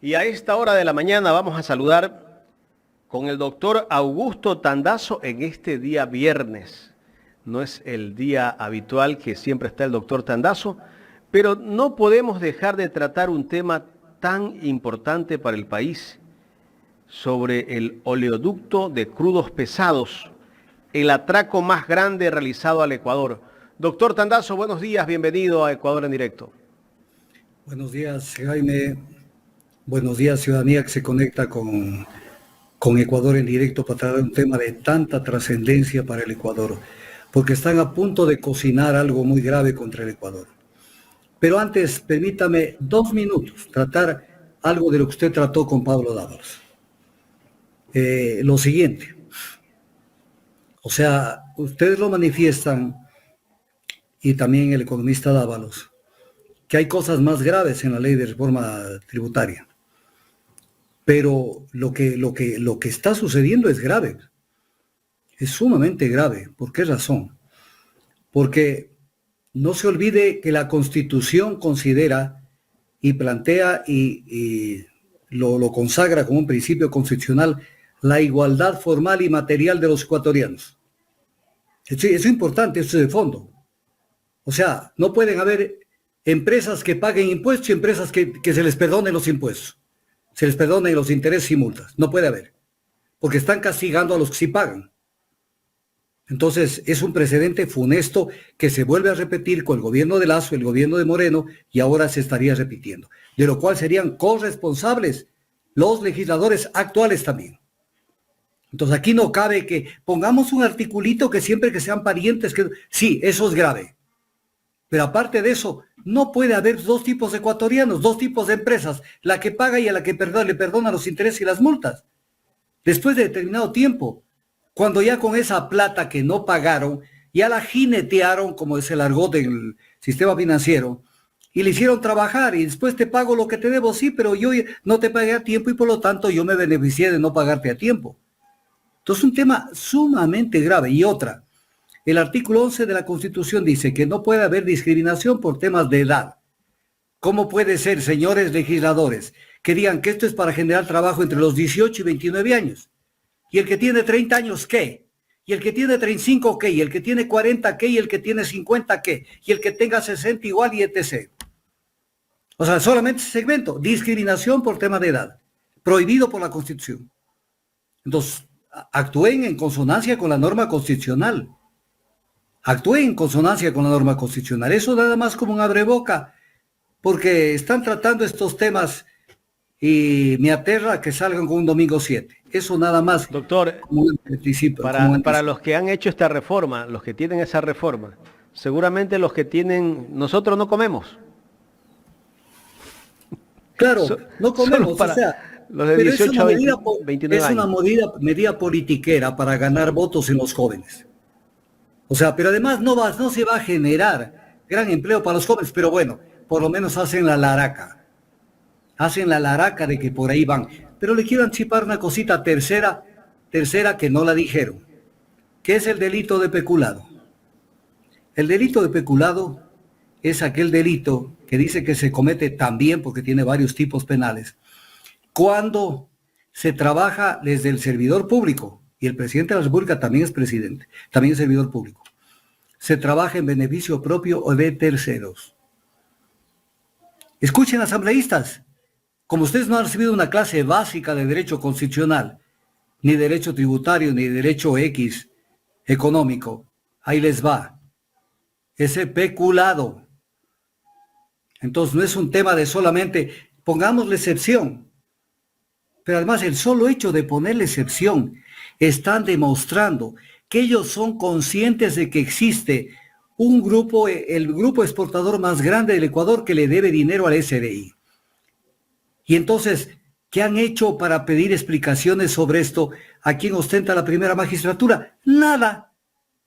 Y a esta hora de la mañana vamos a saludar con el doctor Augusto Tandazo en este día viernes. No es el día habitual que siempre está el doctor Tandazo, pero no podemos dejar de tratar un tema tan importante para el país sobre el oleoducto de crudos pesados, el atraco más grande realizado al Ecuador. Doctor Tandazo, buenos días, bienvenido a Ecuador en Directo. Buenos días, Jaime. Buenos días, ciudadanía que se conecta con Ecuador en Directo para tratar un tema de tanta trascendencia para el Ecuador, porque están a punto de cocinar algo muy grave contra el Ecuador. Pero antes, permítame 2 minutos tratar algo de lo que usted trató con Pablo Dávalos. Lo siguiente, o sea, ustedes lo manifiestan, y también el economista Dávalos, que hay cosas más graves en la ley de reforma tributaria. Pero lo que está sucediendo es grave, es sumamente grave. ¿Por qué razón? Porque no se olvide que la Constitución considera y plantea y lo consagra como un principio constitucional la igualdad formal y material de los ecuatorianos. Eso es importante, eso es de fondo. O sea, no pueden haber empresas que paguen impuestos y empresas que se les perdonen los impuestos, se les perdonen los intereses y multas. No puede haber, porque están castigando a los que sí pagan. Entonces, es un precedente funesto que se vuelve a repetir con el gobierno de Lasso, el gobierno de Moreno, y ahora se estaría repitiendo, de lo cual serían corresponsables los legisladores actuales también. Entonces, aquí no cabe que pongamos un articulito que siempre que sean parientes, que sí, eso es grave. Pero aparte de eso, no puede haber 2 tipos de ecuatorianos, 2 tipos de empresas, la que paga y a la que le perdona los intereses y las multas. Después de determinado tiempo, cuando ya con esa plata que no pagaron, ya la jinetearon, como es el argot del sistema financiero, y le hicieron trabajar, y después te pago lo que te debo, sí, pero yo no te pagué a tiempo y por lo tanto yo me beneficié de no pagarte a tiempo. Entonces, un tema sumamente grave. Y otra, el artículo 11 de la Constitución dice que no puede haber discriminación por temas de edad. ¿Cómo puede ser, señores legisladores, que digan que esto es para generar trabajo entre los 18 y 29 años? ¿Y el que tiene 30 años qué? ¿Y el que tiene 35 qué? ¿Y el que tiene 40 qué? ¿Y el que tiene 50 qué? ¿Y el que tenga 60 igual y etc.? O sea, solamente ese segmento, discriminación por tema de edad, prohibido por la Constitución. Entonces, actúen en consonancia con la norma constitucional. Actúen en consonancia con la norma constitucional. Eso nada más como un abreboca, porque están tratando estos temas y me aterra que salgan con un domingo 7. Eso nada más. Doctor, como un anticipo, para los que han hecho esta reforma, los que tienen esa reforma, seguramente los que tienen, nosotros no comemos. Claro, no comemos, o sea, los de pero 18 a 29 es una años. medida politiquera para ganar votos en los jóvenes. O sea, pero además no se va a generar gran empleo para los jóvenes, pero bueno, por lo menos hacen la laraca. Hacen la laraca de que por ahí van. Pero le quiero anticipar una cosita tercera que no la dijeron, que es el delito de peculado. El delito de peculado es aquel delito que dice que se comete también, porque tiene varios tipos penales, cuando se trabaja desde el servidor público, y el presidente de la República también es presidente, también es servidor público, se trabaja en beneficio propio o de terceros. Escuchen, asambleístas, como ustedes no han recibido una clase básica de derecho constitucional, ni derecho tributario, ni derecho X económico, ahí les va. Ese peculado. Entonces no es un tema de solamente, pongamos la excepción, pero además el solo hecho de poner la excepción, están demostrando que ellos son conscientes de que existe un grupo, el grupo exportador más grande del Ecuador que le debe dinero al SRI. Y entonces, ¿qué han hecho para pedir explicaciones sobre esto a quien ostenta la primera magistratura? Nada.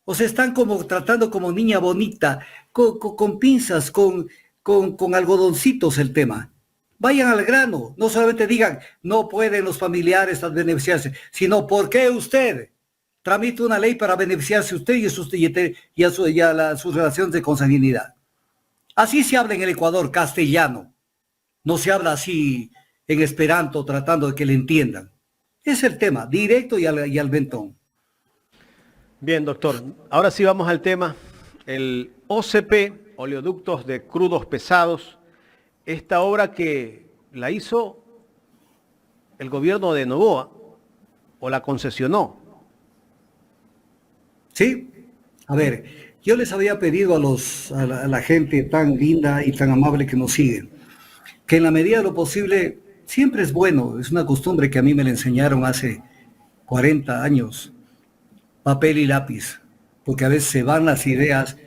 O sea, están como tratando como niña bonita, con pinzas, con algodoncitos el tema. Vayan al grano, no solamente digan, no pueden los familiares beneficiarse, sino ¿por qué usted tramita una ley para beneficiarse usted y a sus relaciones de consanguinidad? Así se habla en el Ecuador, castellano. No se habla así en esperanto, tratando de que le entiendan. Es el tema, directo y al mentón. Bien, doctor. Ahora sí vamos al tema. El OCP, Oleoductos de Crudos Pesados, esta obra que la hizo el gobierno de Noboa o la concesionó. Sí, a ver, yo les había pedido a la gente tan linda y tan amable que nos sigue, que en la medida de lo posible, siempre es bueno, es una costumbre que a mí me la enseñaron hace 40 años, papel y lápiz, porque a veces se van las ideas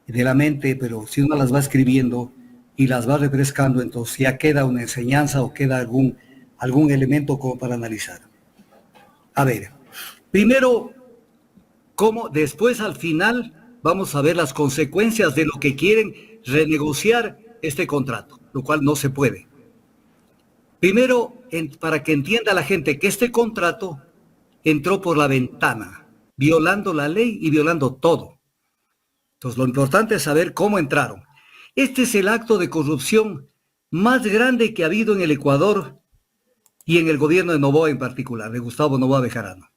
de la mente, pero si uno las va escribiendo y las va refrescando, entonces ya queda una enseñanza o queda algún elemento como para analizar. A ver, primero, cómo después al final vamos a ver las consecuencias de lo que quieren renegociar este contrato, lo cual no se puede. Primero, para que entienda la gente que este contrato entró por la ventana, violando la ley y violando todo. Entonces, lo importante es saber cómo entraron. Este es el acto de corrupción más grande que ha habido en el Ecuador y en el gobierno de Noboa en particular, de Gustavo Noboa Bejarano.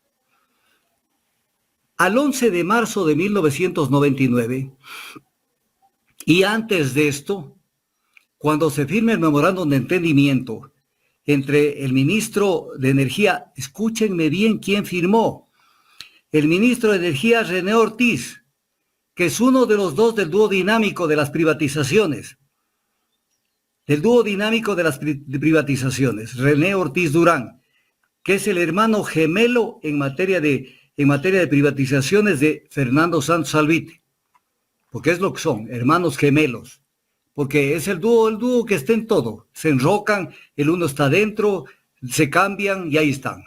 Al 11 de marzo de 1999, y antes de esto, cuando se firma el memorándum de entendimiento entre el ministro de Energía, escúchenme bien quién firmó, el ministro de Energía René Ortiz, que es uno de los dos del dúo dinámico de las privatizaciones, René Ortiz Durán, que es el hermano gemelo en materia de privatizaciones de Fernando Santos Alvite, porque es lo que son, hermanos gemelos, porque es el dúo que está en todo, se enrocan, el uno está dentro, se cambian y ahí están.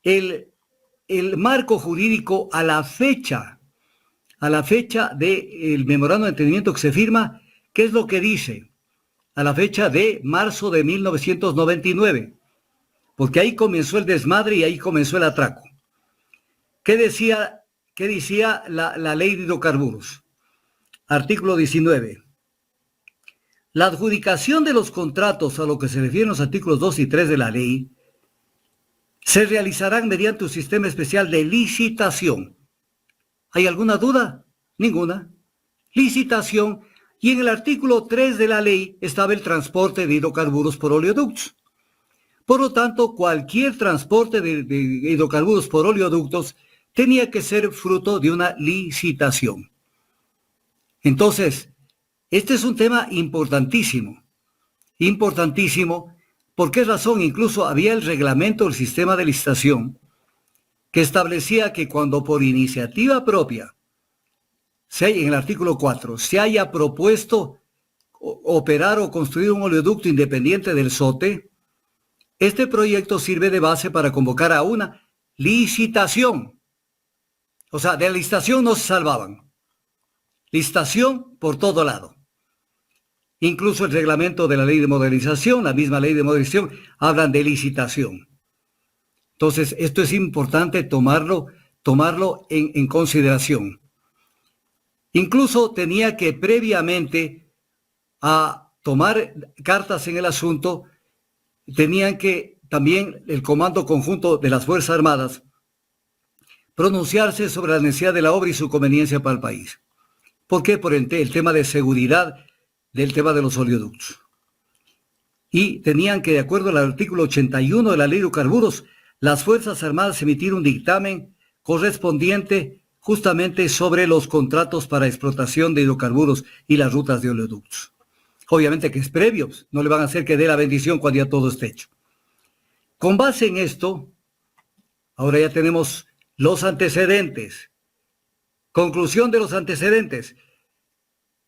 El marco jurídico a la fecha del memorándum de entendimiento que se firma, ¿qué es lo que dice? A la fecha de marzo de 1999, porque ahí comenzó el desmadre y ahí comenzó el atraco. ¿Qué decía la ley de hidrocarburos? Artículo 19. La adjudicación de los contratos a lo que se refieren los artículos 2 y 3 de la ley se realizarán mediante un sistema especial de licitación. ¿Hay alguna duda? Ninguna. Licitación. Y en el artículo 3 de la ley estaba el transporte de hidrocarburos por oleoductos. Por lo tanto, cualquier transporte de hidrocarburos por oleoductos tenía que ser fruto de una licitación. Entonces, este es un tema importantísimo. Importantísimo. ¿Por qué razón? Incluso había el reglamento del sistema de licitación que establecía que cuando por iniciativa propia, en el artículo 4, se haya propuesto operar o construir un oleoducto independiente del SOTE, este proyecto sirve de base para convocar a una licitación. O sea, de la licitación no se salvaban. Licitación por todo lado. Incluso el reglamento de la ley de modernización, la misma ley de modernización, hablan de licitación. Entonces, esto es importante tomarlo en consideración. Incluso tenía que previamente a tomar cartas en el asunto, tenían que también el Comando Conjunto de las Fuerzas Armadas pronunciarse sobre la necesidad de la obra y su conveniencia para el país. ¿Por qué? Por el tema de seguridad del tema de los oleoductos. Y tenían que, de acuerdo al artículo 81 de la Ley de Hidrocarburos, las Fuerzas Armadas emitir un dictamen correspondiente justamente sobre los contratos para explotación de hidrocarburos y las rutas de oleoductos. Obviamente que es previo, no le van a hacer que dé la bendición cuando ya todo esté hecho. Con base en esto, ahora ya tenemos los antecedentes. Conclusión de los antecedentes.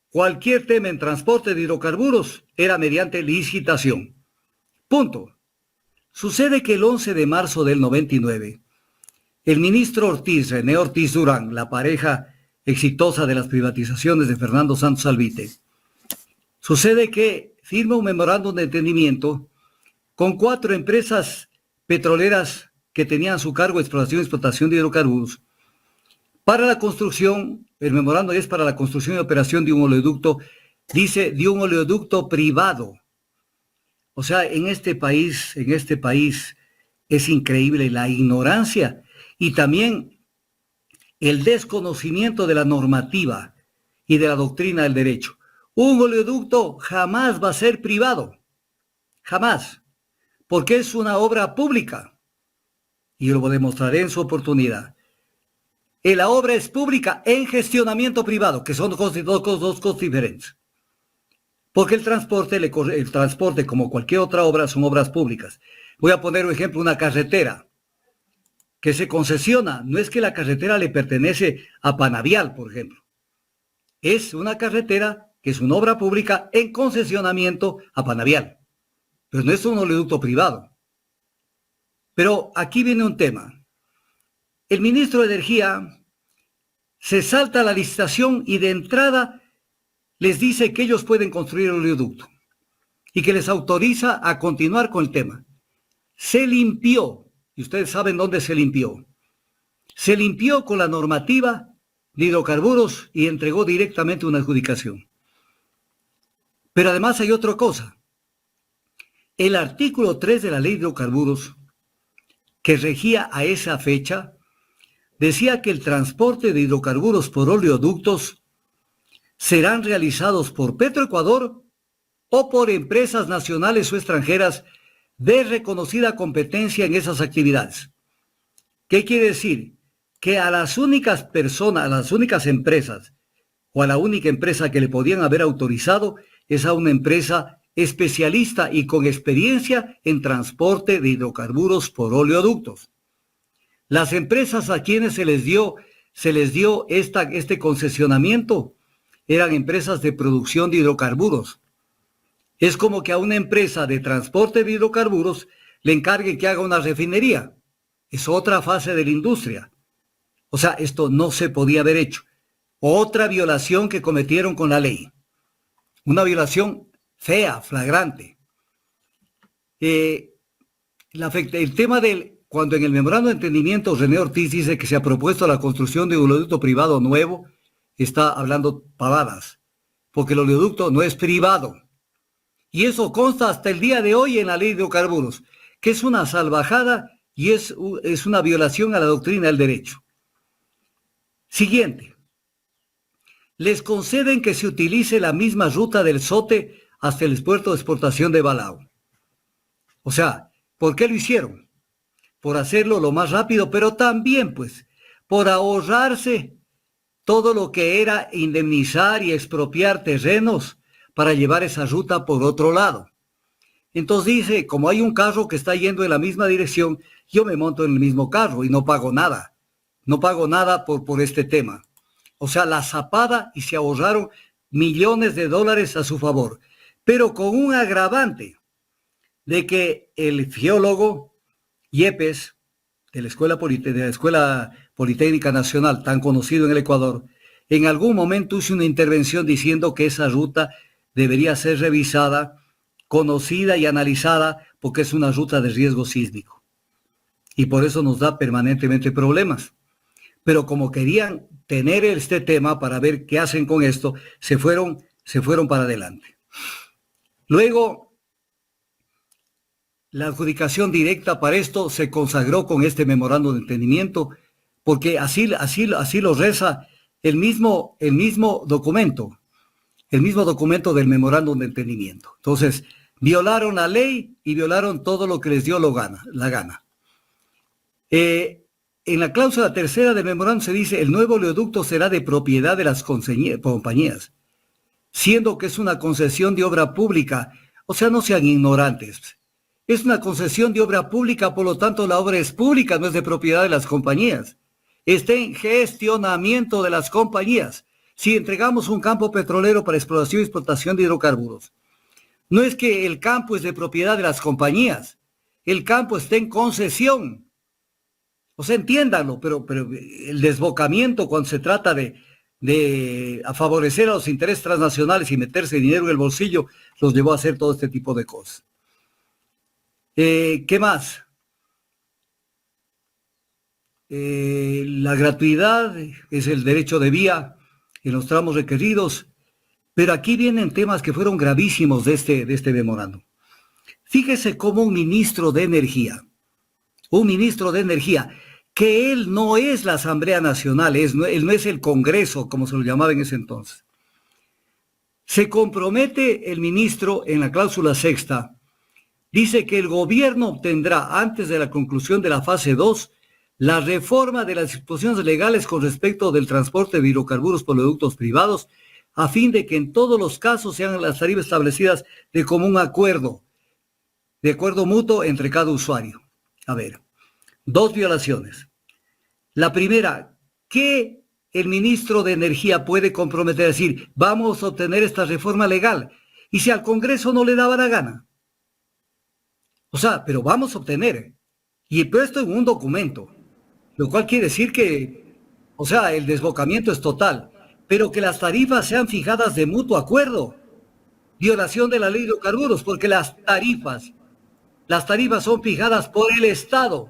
Cualquier tema en transporte de hidrocarburos era mediante licitación. Punto. Sucede que el 11 de marzo del 99, el ministro Ortiz, René Ortiz Durán, la pareja exitosa de las privatizaciones de Fernando Santos Alvite, sucede que firma un memorándum de entendimiento con 4 empresas petroleras que tenían a su cargo exploración y explotación de hidrocarburos para la construcción. El memorándum es para la construcción y operación de un oleoducto, dice, de un oleoducto privado O sea, en este país es increíble la ignorancia y también el desconocimiento de la normativa y de la doctrina del derecho. Un oleoducto jamás va a ser privado, jamás, porque es una obra pública y lo demostraré en su oportunidad. La obra es pública en gestionamiento privado, que son dos cosas diferentes. Porque el transporte, como cualquier otra obra, son obras públicas. Voy a poner un ejemplo, una carretera que se concesiona. No es que la carretera le pertenece a Panavial, por ejemplo. Es una carretera que es una obra pública en concesionamiento a Panavial. Pero no es un oleoducto privado. Pero aquí viene un tema. El ministro de Energía se salta la licitación y de entrada les dice que ellos pueden construir el oleoducto y que les autoriza a continuar con el tema. Se limpió, y ustedes saben dónde se limpió. Se limpió con la normativa de hidrocarburos y entregó directamente una adjudicación. Pero además hay otra cosa. El artículo 3 de la ley de hidrocarburos, que regía a esa fecha, decía que el transporte de hidrocarburos por oleoductos serán realizados por Petroecuador o por empresas nacionales o extranjeras de reconocida competencia en esas actividades. ¿Qué quiere decir? Que a las únicas personas, a las únicas empresas o a la única empresa que le podían haber autorizado es a una empresa especialista y con experiencia en transporte de hidrocarburos por oleoductos. Las empresas a quienes se les dio este concesionamiento eran empresas de producción de hidrocarburos. Es como que a una empresa de transporte de hidrocarburos le encargue que haga una refinería. Es otra fase de la industria. O sea, esto no se podía haber hecho. Otra violación que cometieron con la ley. Una violación fea, flagrante. El tema del, cuando en el memorando de entendimiento René Ortiz dice que se ha propuesto la construcción de un oleoducto privado nuevo, está hablando pavadas, porque el oleoducto no es privado. Y eso consta hasta el día de hoy en la ley de hidrocarburos, que es una salvajada y es una violación a la doctrina del derecho. Siguiente. Les conceden que se utilice la misma ruta del Sote hasta el puerto de exportación de Balao. O sea, ¿por qué lo hicieron? Por hacerlo lo más rápido, pero también, pues, por ahorrarse todo lo que era indemnizar y expropiar terrenos para llevar esa ruta por otro lado. Entonces dice, como hay un carro que está yendo en la misma dirección, yo me monto en el mismo carro y no pago nada. No pago nada por este tema. O sea, la zapada y se ahorraron millones de dólares a su favor. Pero con un agravante de que el geólogo Yepes, de la Escuela Politécnica Nacional, tan conocido en el Ecuador, en algún momento hizo una intervención diciendo que esa ruta debería ser revisada, conocida y analizada, porque es una ruta de riesgo sísmico. Y por eso nos da permanentemente problemas. Pero como querían tener este tema para ver qué hacen con esto, se fueron para adelante. Luego, la adjudicación directa para esto se consagró con este memorando de entendimiento, porque así lo reza el mismo documento del memorándum de entendimiento. Entonces, violaron la ley y violaron todo lo que les dio la gana. En la cláusula tercera del memorándum se dice, el nuevo oleoducto será de propiedad de las compañías, siendo que es una concesión de obra pública. O sea, no sean ignorantes. Es una concesión de obra pública, por lo tanto la obra es pública, no es de propiedad de las compañías. Está en gestionamiento de las compañías. Si entregamos un campo petrolero para exploración y explotación de hidrocarburos, no es que el campo es de propiedad de las compañías, el campo está en concesión. O sea, entiéndanlo, pero el desbocamiento cuando se trata de favorecer a los intereses transnacionales y meterse dinero en el bolsillo, los llevó a hacer todo este tipo de cosas. ¿Qué más? La gratuidad es el derecho de vía en los tramos requeridos, pero aquí vienen temas que fueron gravísimos de este memorando. Fíjese cómo un ministro de Energía, que él no es la Asamblea Nacional, él no es el Congreso, como se lo llamaba en ese entonces. Se compromete el ministro en la cláusula sexta, dice que el gobierno obtendrá antes de la conclusión de la fase 2 la reforma de las disposiciones legales con respecto del transporte de hidrocarburos por oleoductos privados, a fin de que en todos los casos sean las tarifas establecidas de común acuerdo, de acuerdo mutuo entre cada usuario. A ver, dos violaciones. La primera, que el ministro de Energía puede comprometer a decir, vamos a obtener esta reforma legal, y si al Congreso no le daba la gana. O sea, pero vamos a obtener, y puesto en un documento, lo cual quiere decir que, o sea, el desbocamiento es total, pero que las tarifas sean fijadas de mutuo acuerdo. Violación de la ley de hidrocarburos, porque las tarifas son fijadas por el Estado,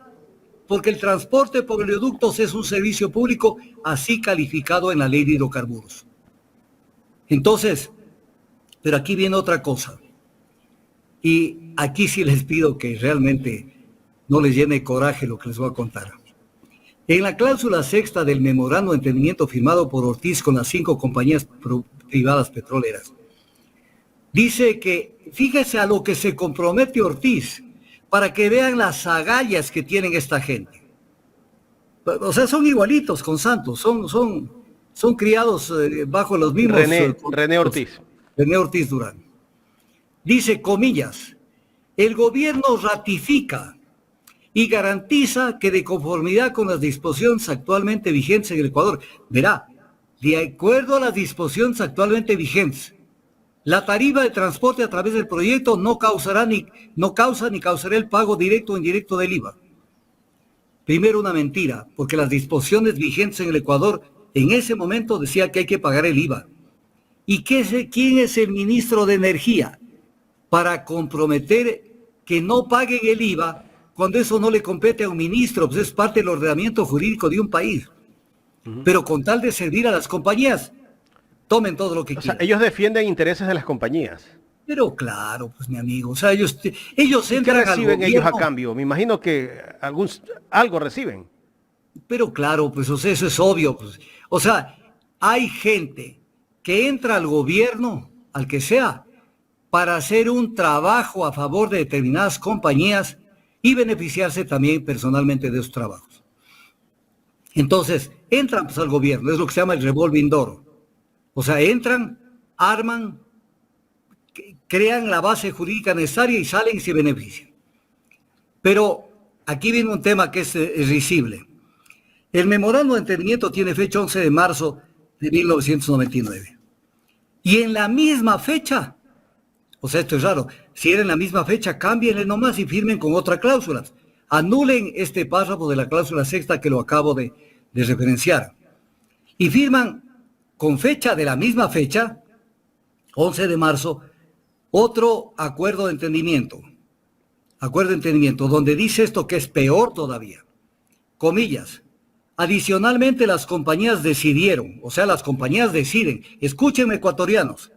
porque el transporte por oleoductos es un servicio público así calificado en la ley de hidrocarburos. Entonces, pero aquí viene otra cosa, y aquí sí les pido que realmente no les llene coraje lo que les voy a contar. En la cláusula sexta del memorando de entendimiento firmado por Ortiz con las 5 compañías privadas petroleras, dice que, fíjese a lo que se compromete Ortiz, para que vean las agallas que tienen esta gente. O sea, son igualitos con Santos, son criados bajo los mismos... René Ortiz. René Ortiz Durán. Dice, comillas, el gobierno ratifica y garantiza que de conformidad con las disposiciones actualmente vigentes en el Ecuador, verá, de acuerdo a las disposiciones actualmente vigentes, la tarifa de transporte a través del proyecto no causa ni causará el pago directo o indirecto del IVA. Primero, una mentira, porque las disposiciones vigentes en el Ecuador en ese momento decía que hay que pagar el IVA. ¿Y quién es el ministro de Energía para comprometer que no paguen el IVA cuando eso no le compete a un ministro? Pues es parte del ordenamiento jurídico de un país. Pero con tal de servir a las compañías, tomen todo lo que quieran. O sea, ellos defienden intereses de las compañías. Pero claro, pues mi amigo, o sea, ellos ¿Y entran qué reciben al ellos a gobierno, cambio? Me imagino que algo reciben. pero claro, pues o sea, eso es obvio, pues. O sea, hay gente que entra al gobierno, al que sea, para hacer un trabajo a favor de determinadas compañías y beneficiarse también personalmente de esos trabajos. Entonces, entran pues al gobierno, es lo que se llama el revolving door. O sea, entran, arman, crean la base jurídica necesaria y salen y se benefician. Pero aquí viene un tema que es risible. El memorando de entendimiento tiene fecha 11 de marzo de 1999. Y en la misma fecha, o sea, esto es raro, si era en la misma fecha, cámbienle nomás y firmen con otra cláusula. Anulen este párrafo de la cláusula sexta que lo acabo de referenciar. Y firman con fecha de la misma fecha, 11 de marzo, otro acuerdo de entendimiento, donde dice esto que es peor todavía. Comillas, adicionalmente las compañías decidieron, o sea, las compañías deciden, escúchenme ecuatorianos,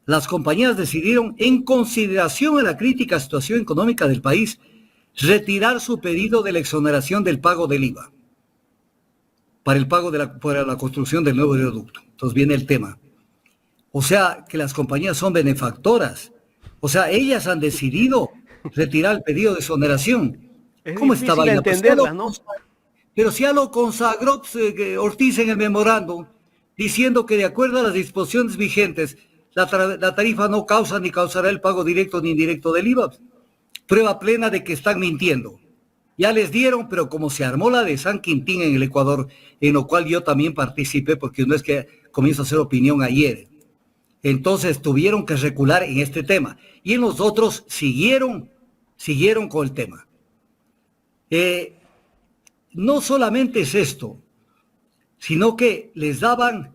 las compañías decidieron, en consideración a la crítica situación económica del país, retirar su pedido de la exoneración del pago del IVA para el pago para la construcción del nuevo oleoducto. Entonces viene el tema. O sea, que las compañías son benefactoras. O sea, ellas han decidido retirar el pedido de exoneración. ¿Cómo esta vaina? Entenderla, ¿no? Pero si ya lo consagró Ortiz en el memorándum, diciendo que de acuerdo a las disposiciones vigentes, la tarifa no causa ni causará el pago directo ni indirecto del IVA. Prueba plena de que están mintiendo. Ya les dieron, pero como se armó la de San Quintín en el Ecuador, en lo cual yo también participé, porque no es que comienzo a hacer opinión ayer, entonces tuvieron que recular en este tema. Y en los otros siguieron con el tema. No solamente es esto, sino que les daban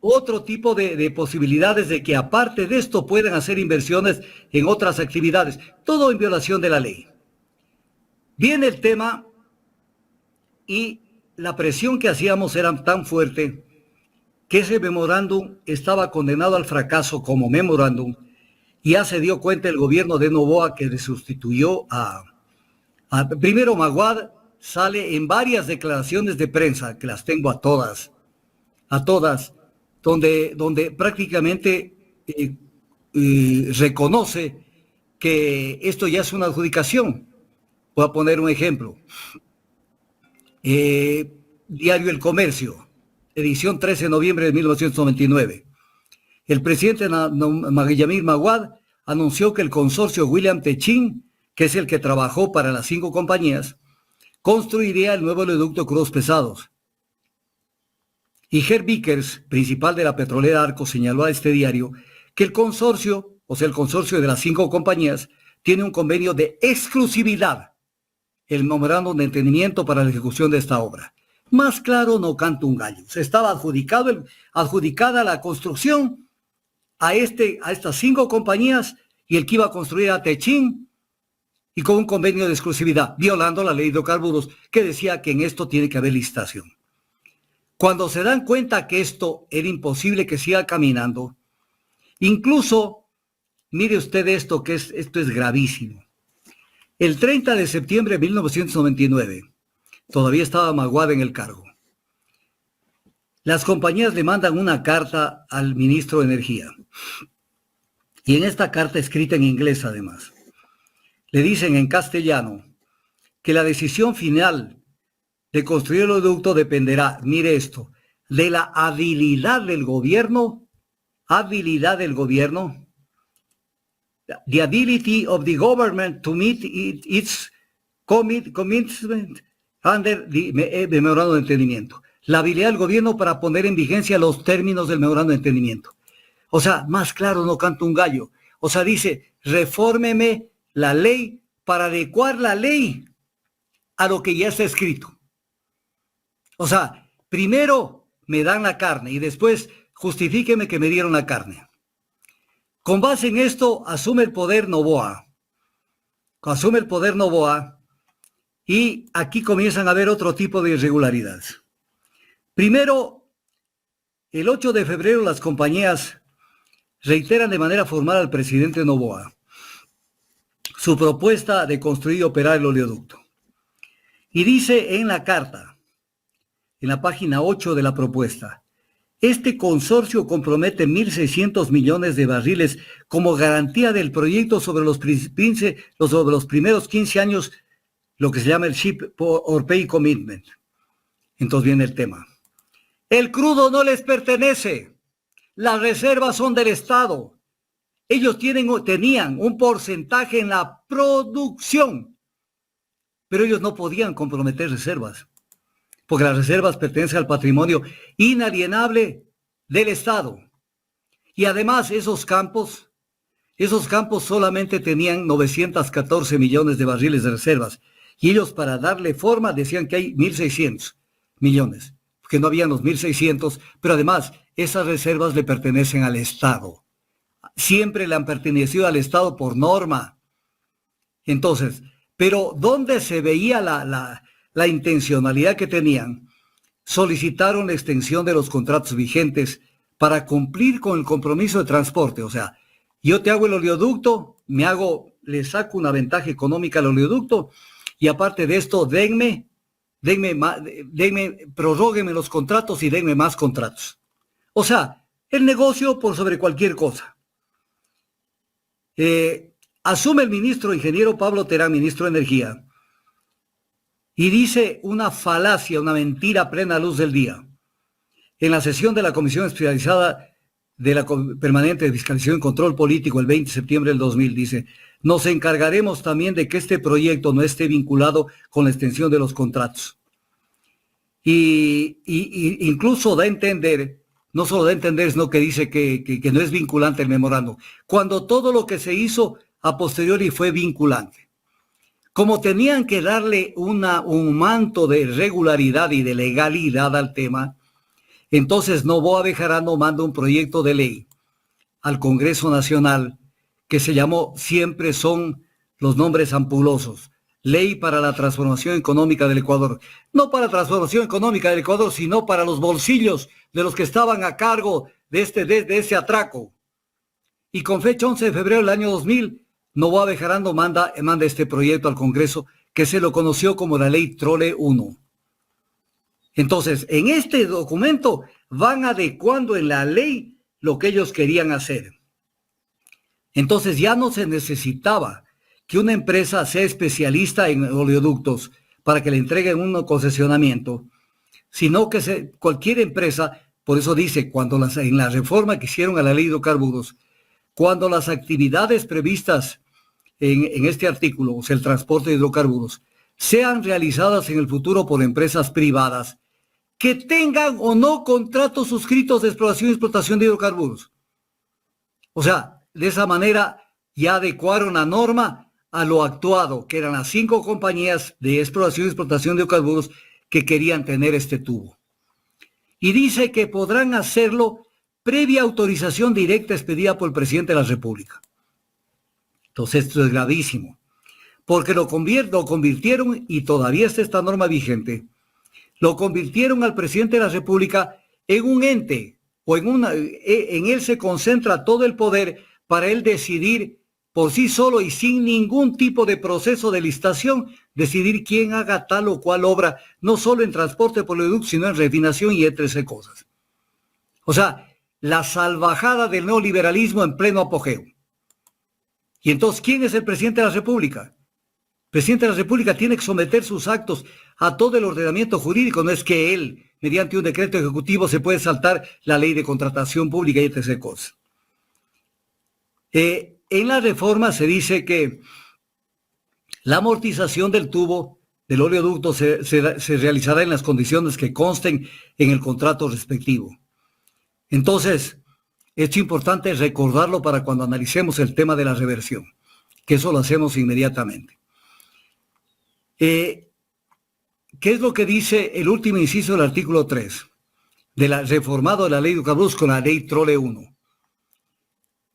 otro tipo de posibilidades de que aparte de esto puedan hacer inversiones en otras actividades, todo en violación de la ley. Viene el tema y la presión que hacíamos era tan fuerte que ese memorándum estaba condenado al fracaso como memorándum ya se dio cuenta el gobierno de Noboa que le sustituyó primero Maguad sale en varias declaraciones de prensa, que las tengo a todas, donde prácticamente reconoce que esto ya es una adjudicación. Voy a poner un ejemplo. Diario El Comercio, edición 13 de noviembre de 1999. El presidente Yamir Maguad anunció que el consorcio William Techin, que es el que trabajó para las 5 compañías, construiría el nuevo oleoducto Crudos Pesados. Y Ger Vickers, principal de la petrolera Arco, señaló a este diario que el consorcio, o sea, el consorcio de las 5 compañías, tiene un convenio de exclusividad, el memorándum de entendimiento para la ejecución de esta obra. Más claro no canta un gallo. Se estaba adjudicada la construcción a estas 5 compañías y el que iba a construir a Techin y con un convenio de exclusividad, violando la ley de hidrocarburos que decía que en esto tiene que haber licitación. Cuando se dan cuenta que esto era imposible que siga caminando, incluso, mire usted esto, esto es gravísimo. El 30 de septiembre de 1999, todavía estaba Maguad en el cargo. Las compañías le mandan una carta al ministro de Energía. Y en esta carta, escrita en inglés además, le dicen en castellano que la decisión final de construir el oleoducto dependerá, mire esto, de la habilidad del gobierno, the ability of the government to meet its commitment under the memorándum de entendimiento. La habilidad del gobierno para poner en vigencia los términos del memorándum de entendimiento. O sea, más claro no canta un gallo. O sea, dice, refórmeme la ley para adecuar la ley a lo que ya está escrito. O sea, primero me dan la carne y después justifíqueme que me dieron la carne. Con base en esto, asume el poder Noboa. Y aquí comienzan a haber otro tipo de irregularidades. Primero, el 8 de febrero las compañías reiteran de manera formal al presidente Noboa su propuesta de construir y operar el oleoducto. Y dice en la carta, en la página 8 de la propuesta, este consorcio compromete 1.600 millones de barriles como garantía del proyecto sobre los primeros 15 años, lo que se llama el Ship or Pay Commitment. Entonces viene el tema. El crudo no les pertenece. Las reservas son del Estado. Ellos tenían un porcentaje en la producción, pero ellos no podían comprometer reservas, porque las reservas pertenecen al patrimonio inalienable del Estado. Y además esos campos solamente tenían 914 millones de barriles de reservas. Y ellos, para darle forma, decían que hay 1.600 millones, porque no habían los 1.600, pero además esas reservas le pertenecen al Estado. Siempre le han pertenecido al Estado por norma. Entonces, pero ¿dónde se veía la intencionalidad que tenían? Solicitaron la extensión de los contratos vigentes para cumplir con el compromiso de transporte. O sea, yo te hago el oleoducto, le saco una ventaja económica al oleoducto y aparte de esto, prorróguenme los contratos y denme más contratos. O sea, el negocio por sobre cualquier cosa. Asume el ministro ingeniero Pablo Terán, ministro de Energía, y dice una falacia, una mentira a plena luz del día. En la sesión de la Comisión Especializada de la Permanente de Fiscalización y Control Político el 20 de septiembre del 2000, dice, nos encargaremos también de que este proyecto no esté vinculado con la extensión de los contratos. Y incluso da a entender, no solo da a entender, sino que dice que no es vinculante el memorando, cuando todo lo que se hizo a posteriori fue vinculante. Como tenían que darle un manto de regularidad y de legalidad al tema, entonces Noboa Bejarano manda un proyecto de ley al Congreso Nacional que se llamó, siempre son los nombres ampulosos, Ley para la Transformación Económica del Ecuador. No para la transformación económica del Ecuador, sino para los bolsillos de los que estaban a cargo de este atraco. y con fecha 11 de febrero del año 2000, Novoa Bejarano manda este proyecto al Congreso, que se lo conoció como la Ley Trole 1. Entonces, en este documento van adecuando en la ley lo que ellos querían hacer. Entonces ya no se necesitaba que una empresa sea especialista en oleoductos para que le entreguen un concesionamiento, sino que cualquier empresa, por eso dice, en la reforma que hicieron a la ley de hidrocarburos, cuando las actividades previstas en este artículo, o sea, el transporte de hidrocarburos, sean realizadas en el futuro por empresas privadas que tengan o no contratos suscritos de exploración y explotación de hidrocarburos. O sea, de esa manera ya adecuaron la norma a lo actuado, que eran las 5 compañías de exploración y explotación de hidrocarburos que querían tener este tubo. Y dice que podrán hacerlo previa autorización directa expedida por el presidente de la República. Entonces esto es gravísimo, porque lo convirtieron, y todavía está esta norma vigente, lo convirtieron al presidente de la República en un ente, o en él se concentra todo el poder para él decidir por sí solo y sin ningún tipo de proceso de licitación, decidir quién haga tal o cual obra, no solo en transporte por oleoducto, sino en refinación y entre cosas. O sea, la salvajada del neoliberalismo en pleno apogeo. Y entonces, ¿quién es el presidente de la República? El presidente de la República tiene que someter sus actos a todo el ordenamiento jurídico. No es que él, mediante un decreto ejecutivo, se puede saltar la ley de contratación pública y etc. cosas. En la reforma se dice que la amortización del tubo del oleoducto se realizará en las condiciones que consten en el contrato respectivo. Entonces, es importante recordarlo para cuando analicemos el tema de la reversión, que eso lo hacemos inmediatamente. ¿Qué es lo que dice el último inciso del artículo 3 reformado de la ley de hidrocarburos con la ley Trole 1?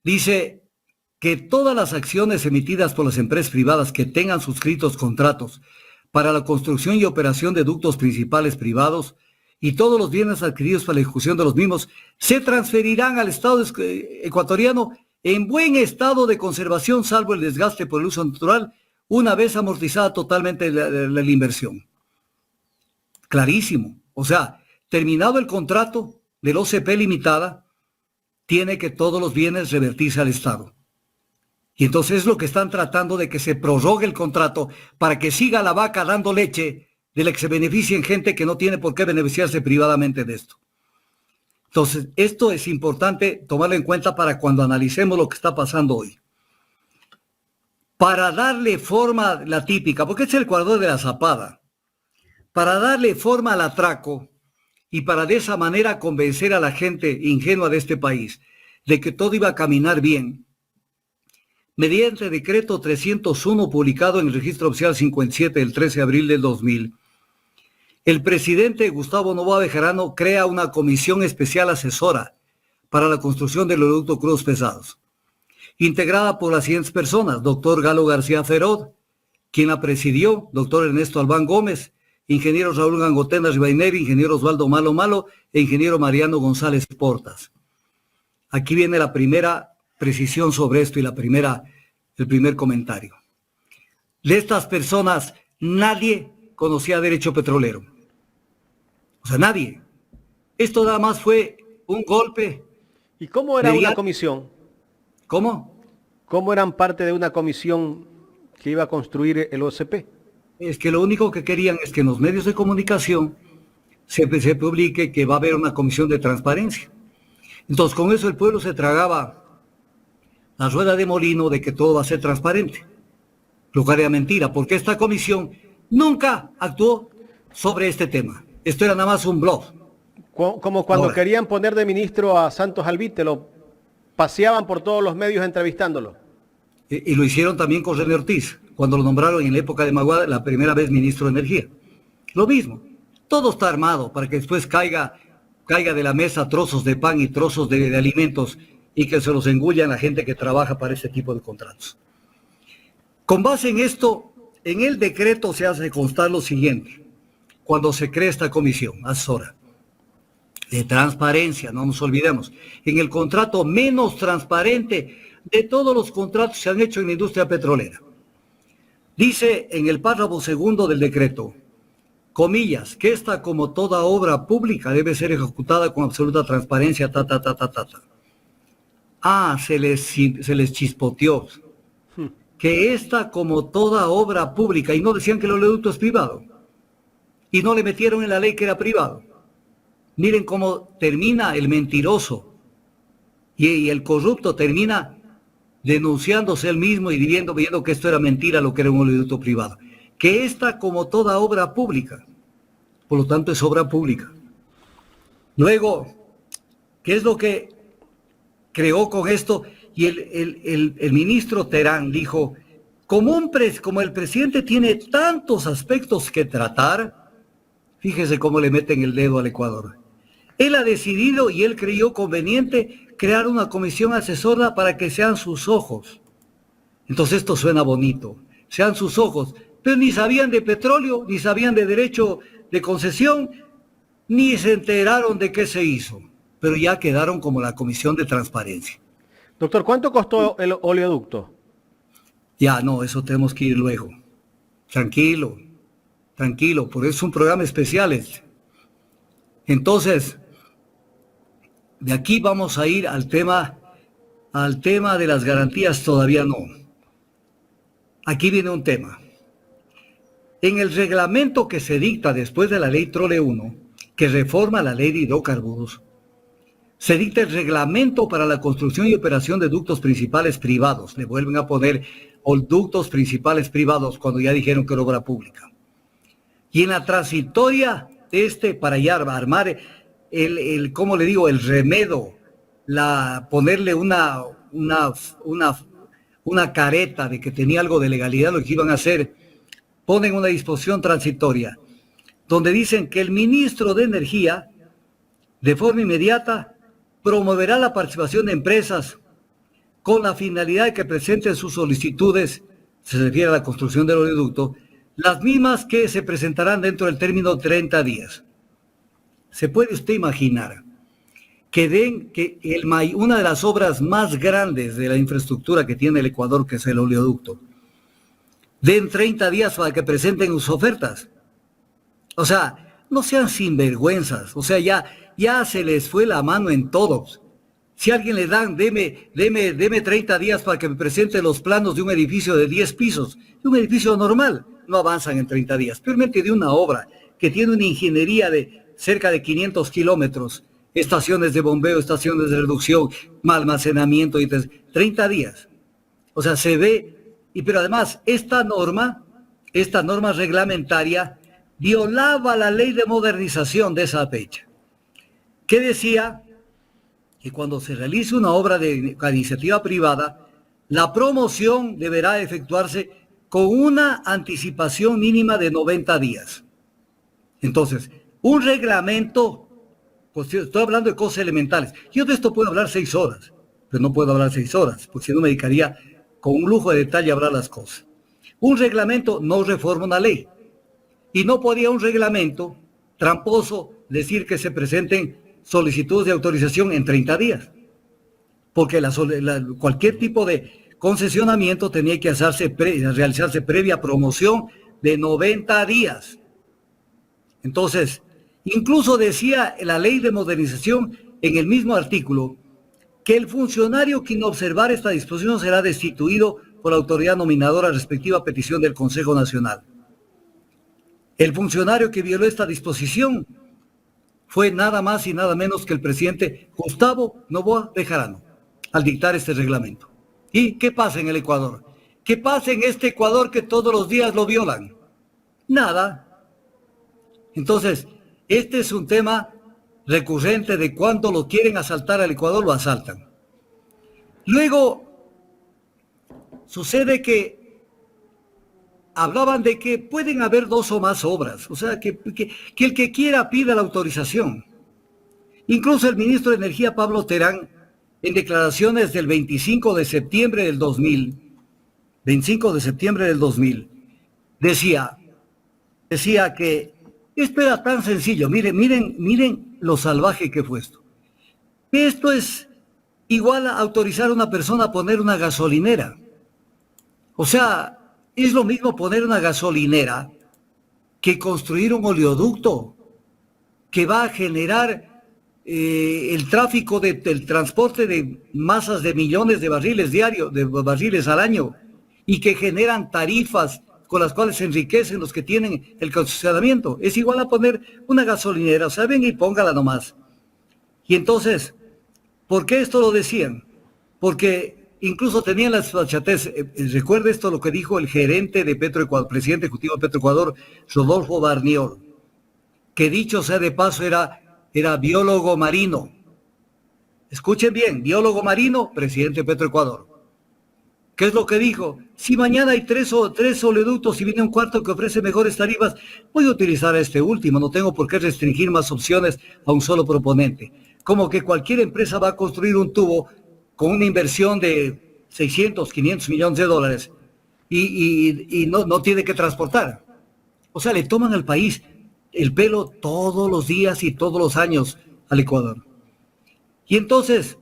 Dice que todas las acciones emitidas por las empresas privadas que tengan suscritos contratos para la construcción y operación de ductos principales privados y todos los bienes adquiridos para la ejecución de los mismos se transferirán al Estado ecuatoriano en buen estado de conservación, salvo el desgaste por el uso natural, una vez amortizada totalmente la inversión. Clarísimo. O sea, terminado el contrato del OCP Limitada, tiene que todos los bienes revertirse al Estado. Y entonces es lo que están tratando, de que se prorrogue el contrato para que siga la vaca dando leche, de la que se beneficien gente que no tiene por qué beneficiarse privadamente de esto. Entonces, esto es importante tomarlo en cuenta para cuando analicemos lo que está pasando hoy. Para darle forma, la típica, porque es el Ecuador de la zapada, para darle forma al atraco y para de esa manera convencer a la gente ingenua de este país de que todo iba a caminar bien, mediante decreto 301 publicado en el Registro Oficial 57 del 13 de abril del 2000, el presidente Gustavo Novoa Bejarano crea una comisión especial asesora para la construcción del oleoducto Crudos Pesados, integrada por las siguientes personas: doctor Galo García Ferod, quien la presidió, doctor Ernesto Albán Gómez, ingeniero Raúl Gangotena Rivaineri, ingeniero Osvaldo Malo Malo e ingeniero Mariano González Portas. Aquí viene la primera precisión sobre esto y el primer comentario. De estas personas, nadie conocía derecho petrolero. O sea, nadie. Esto nada más fue un golpe. ¿Y cómo era una comisión? ¿Cómo? ¿Cómo eran parte de una comisión que iba a construir el OCP? Es que lo único que querían es que en los medios de comunicación se publique que va a haber una comisión de transparencia. Entonces, con eso el pueblo se tragaba la rueda de molino de que todo va a ser transparente. Lo cual era mentira, porque esta comisión nunca actuó sobre este tema. Esto era nada más un bluff. Como cuando querían poner de ministro a Santos Albite, lo paseaban por todos los medios entrevistándolo. Y lo hicieron también con René Ortiz, cuando lo nombraron en la época de Maguada la primera vez ministro de Energía. Lo mismo. Todo está armado para que después caiga de la mesa trozos de pan y trozos de alimentos y que se los engullan a la gente que trabaja para ese tipo de contratos. Con base en esto, en el decreto se hace constar lo siguiente, cuando se crea esta comisión asesora. de transparencia, no nos olvidemos, en el contrato menos transparente de todos los contratos que se han hecho en la industria petrolera. Dice en el párrafo segundo del decreto, comillas, que esta como toda obra pública debe ser ejecutada con absoluta transparencia, Ah, se les chispoteó. Que esta como toda obra pública, y no decían que el oleoducto es privado, y no le metieron en la ley que era privado. Miren cómo termina el mentiroso y el corrupto termina denunciándose él mismo y viendo que esto era mentira, lo que era un oleoducto privado. Que esta como toda obra pública, por lo tanto es obra pública. Luego, ¿qué es lo que creó con esto? Y el ministro Terán dijo, como el presidente tiene tantos aspectos que tratar, fíjese cómo le meten el dedo al Ecuador. Él ha decidido y él creyó conveniente crear una comisión asesora para que sean sus ojos. Entonces esto suena bonito, sean sus ojos, pero ni sabían de petróleo, ni sabían de derecho de concesión, ni se enteraron de qué se hizo, pero ya quedaron como la comisión de transparencia. Doctor, ¿cuánto costó el oleoducto? Ya, no, eso tenemos que ir luego. Tranquilo, por eso es un programa especial este. Entonces, de aquí vamos a ir al tema de las garantías, todavía no. Aquí viene un tema. En el reglamento que se dicta después de la ley Trole 1, que reforma la ley de hidrocarburos, se dicta el reglamento para la construcción y operación de ductos principales privados. Le vuelven a poner ductos principales privados cuando ya dijeron que era obra pública. Y en la transitoria para ya armar ¿cómo le digo? El remedo, ponerle una careta de que tenía algo de legalidad lo que iban a hacer, ponen una disposición transitoria, donde dicen que el ministro de Energía, de forma inmediata, promoverá la participación de empresas con la finalidad de que presenten sus solicitudes, se refiere a la construcción del oleoducto, las mismas que se presentarán dentro del término de 30 días. ¿Se puede usted imaginar que una de las obras más grandes de la infraestructura que tiene el Ecuador, que es el oleoducto, den 30 días para que presenten sus ofertas? O sea, no sean sinvergüenzas, o sea, ya se les fue la mano en todos. Si a alguien le dan, deme 30 días para que me presente los planos de un edificio de 10 pisos, de un edificio normal, no avanzan en 30 días, especialmente de una obra que tiene una ingeniería de cerca de 500 kilómetros, estaciones de bombeo, estaciones de reducción, almacenamiento, y 30 días. O sea, se ve, pero además esta norma reglamentaria violaba la ley de modernización de esa fecha, que decía que cuando se realice una obra de iniciativa privada, la promoción deberá efectuarse con una anticipación mínima de 90 días. Entonces, un reglamento, pues estoy hablando de cosas elementales. Yo de esto puedo hablar 6 horas, pero no puedo hablar 6 horas, porque si no me dedicaría con un lujo de detalle a hablar las cosas. Un reglamento no reforma una ley. Y no podía un reglamento tramposo decir que se presenten solicitudes de autorización en 30 días. Porque cualquier tipo de concesionamiento tenía que realizarse previa promoción de 90 días. Entonces, incluso decía la ley de modernización en el mismo artículo que el funcionario que no observara esta disposición será destituido por la autoridad nominadora respectiva a petición del Consejo Nacional. El funcionario que violó esta disposición fue nada más y nada menos que el presidente Gustavo Noboa Bejarano, al dictar este reglamento. ¿Y qué pasa en el Ecuador? ¿Qué pasa en este Ecuador que todos los días lo violan? Nada. Entonces, este es un tema recurrente de cuando lo quieren asaltar al Ecuador, lo asaltan. Luego, sucede que hablaban de que pueden haber 2 o más obras, o sea, que el que quiera pida la autorización. Incluso el ministro de Energía, Pablo Terán, en declaraciones del 25 de septiembre del 2000, decía que Esto era tan sencillo. Miren lo salvaje que fue esto. Esto es igual a autorizar a una persona a poner una gasolinera. O sea, es lo mismo poner una gasolinera que construir un oleoducto que va a generar el tráfico del transporte de masas de millones de barriles diarios, de barriles al año, y que generan tarifas con las cuales se enriquecen los que tienen el concesionamiento. Es igual a poner una gasolinera, o sea, ven y póngala nomás. Y entonces, ¿por qué esto lo decían? Porque incluso tenían la desfachatez. Recuerde esto lo que dijo el gerente de Petroecuador, presidente ejecutivo de Petroecuador, Rodolfo Barniol, que dicho sea de paso era biólogo marino. Escuchen bien, biólogo marino, presidente de Petroecuador. ¿Qué es lo que dijo? Si mañana hay tres oleoductos y viene un cuarto que ofrece mejores tarifas, voy a utilizar este último, no tengo por qué restringir más opciones a un solo proponente. Como que cualquier empresa va a construir un tubo con una inversión de 600, 500 millones de dólares y no tiene que transportar. O sea, le toman al país el pelo todos los días y todos los años al Ecuador. Y entonces,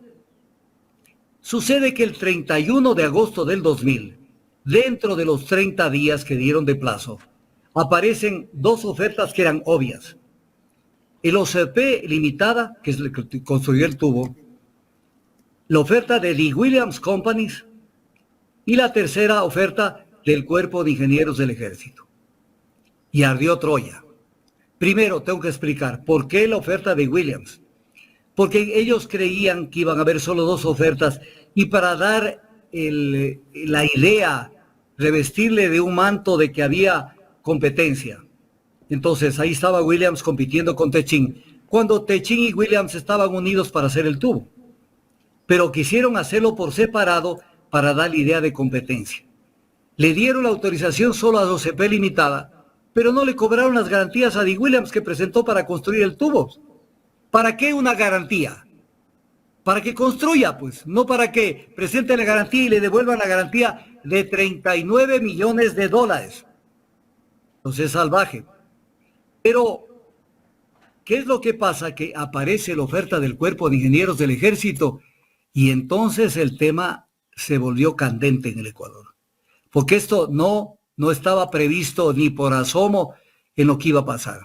sucede que el 31 de agosto del 2000, dentro de los 30 días que dieron de plazo, aparecen dos ofertas que eran obvias. El OCP Limitada, que es el que construyó el tubo, la oferta de Lee Williams Companies y la tercera oferta del Cuerpo de Ingenieros del Ejército. Y ardió Troya. Primero, tengo que explicar por qué la oferta de Williams. Porque ellos creían que iban a haber solo dos ofertas y para dar la idea, revestirle de un manto de que había competencia. Entonces ahí estaba Williams compitiendo con Techin, cuando Techin y Williams estaban unidos para hacer el tubo. Pero quisieron hacerlo por separado para dar la idea de competencia. Le dieron la autorización solo a OCP Limitada, pero no le cobraron las garantías a D. Williams que presentó para construir el tubo. ¿Para qué una garantía? Para que construya, pues, no para que presente la garantía y le devuelvan la garantía de 39 millones de dólares. Entonces es salvaje. Pero, ¿qué es lo que pasa? Que aparece la oferta del Cuerpo de Ingenieros del Ejército y entonces el tema se volvió candente en el Ecuador. Porque esto no estaba previsto ni por asomo en lo que iba a pasar.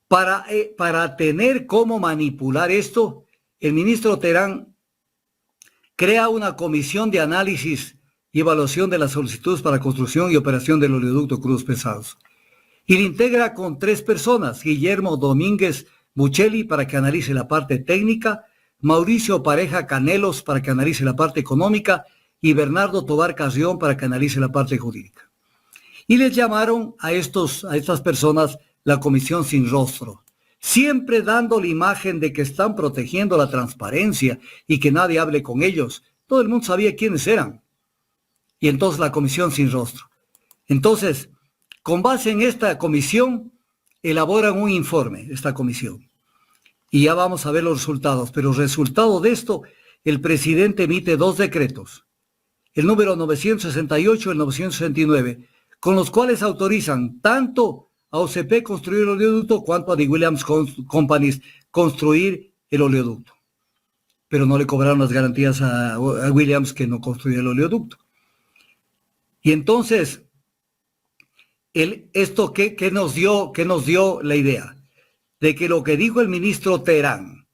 Para tener cómo manipular esto, el ministro Terán crea una comisión de análisis y evaluación de las solicitudes para construcción y operación del oleoducto Cruz Pesados. Y le integra con 3 personas, Guillermo Domínguez Buccelli para que analice la parte técnica, Mauricio Pareja Canelos para que analice la parte económica y Bernardo Tobar Carrión para que analice la parte jurídica. Y les llamaron a estas personas la Comisión Sin Rostro, siempre dando la imagen de que están protegiendo la transparencia y que nadie hable con ellos. Todo el mundo sabía quiénes eran. Y entonces la Comisión Sin Rostro. Entonces, con base en esta comisión, elaboran un informe, esta comisión. Y ya vamos a ver los resultados. Pero resultado de esto, el presidente emite 2 decretos. El número 968 y el 969, con los cuales autorizan tanto a OCP construir el oleoducto cuanto a The Williams Companies construir el oleoducto. Pero no le cobraron las garantías a Williams que no construyó el oleoducto. Y entonces, esto ¿qué nos dio la idea? De que lo que dijo el ministro Terán,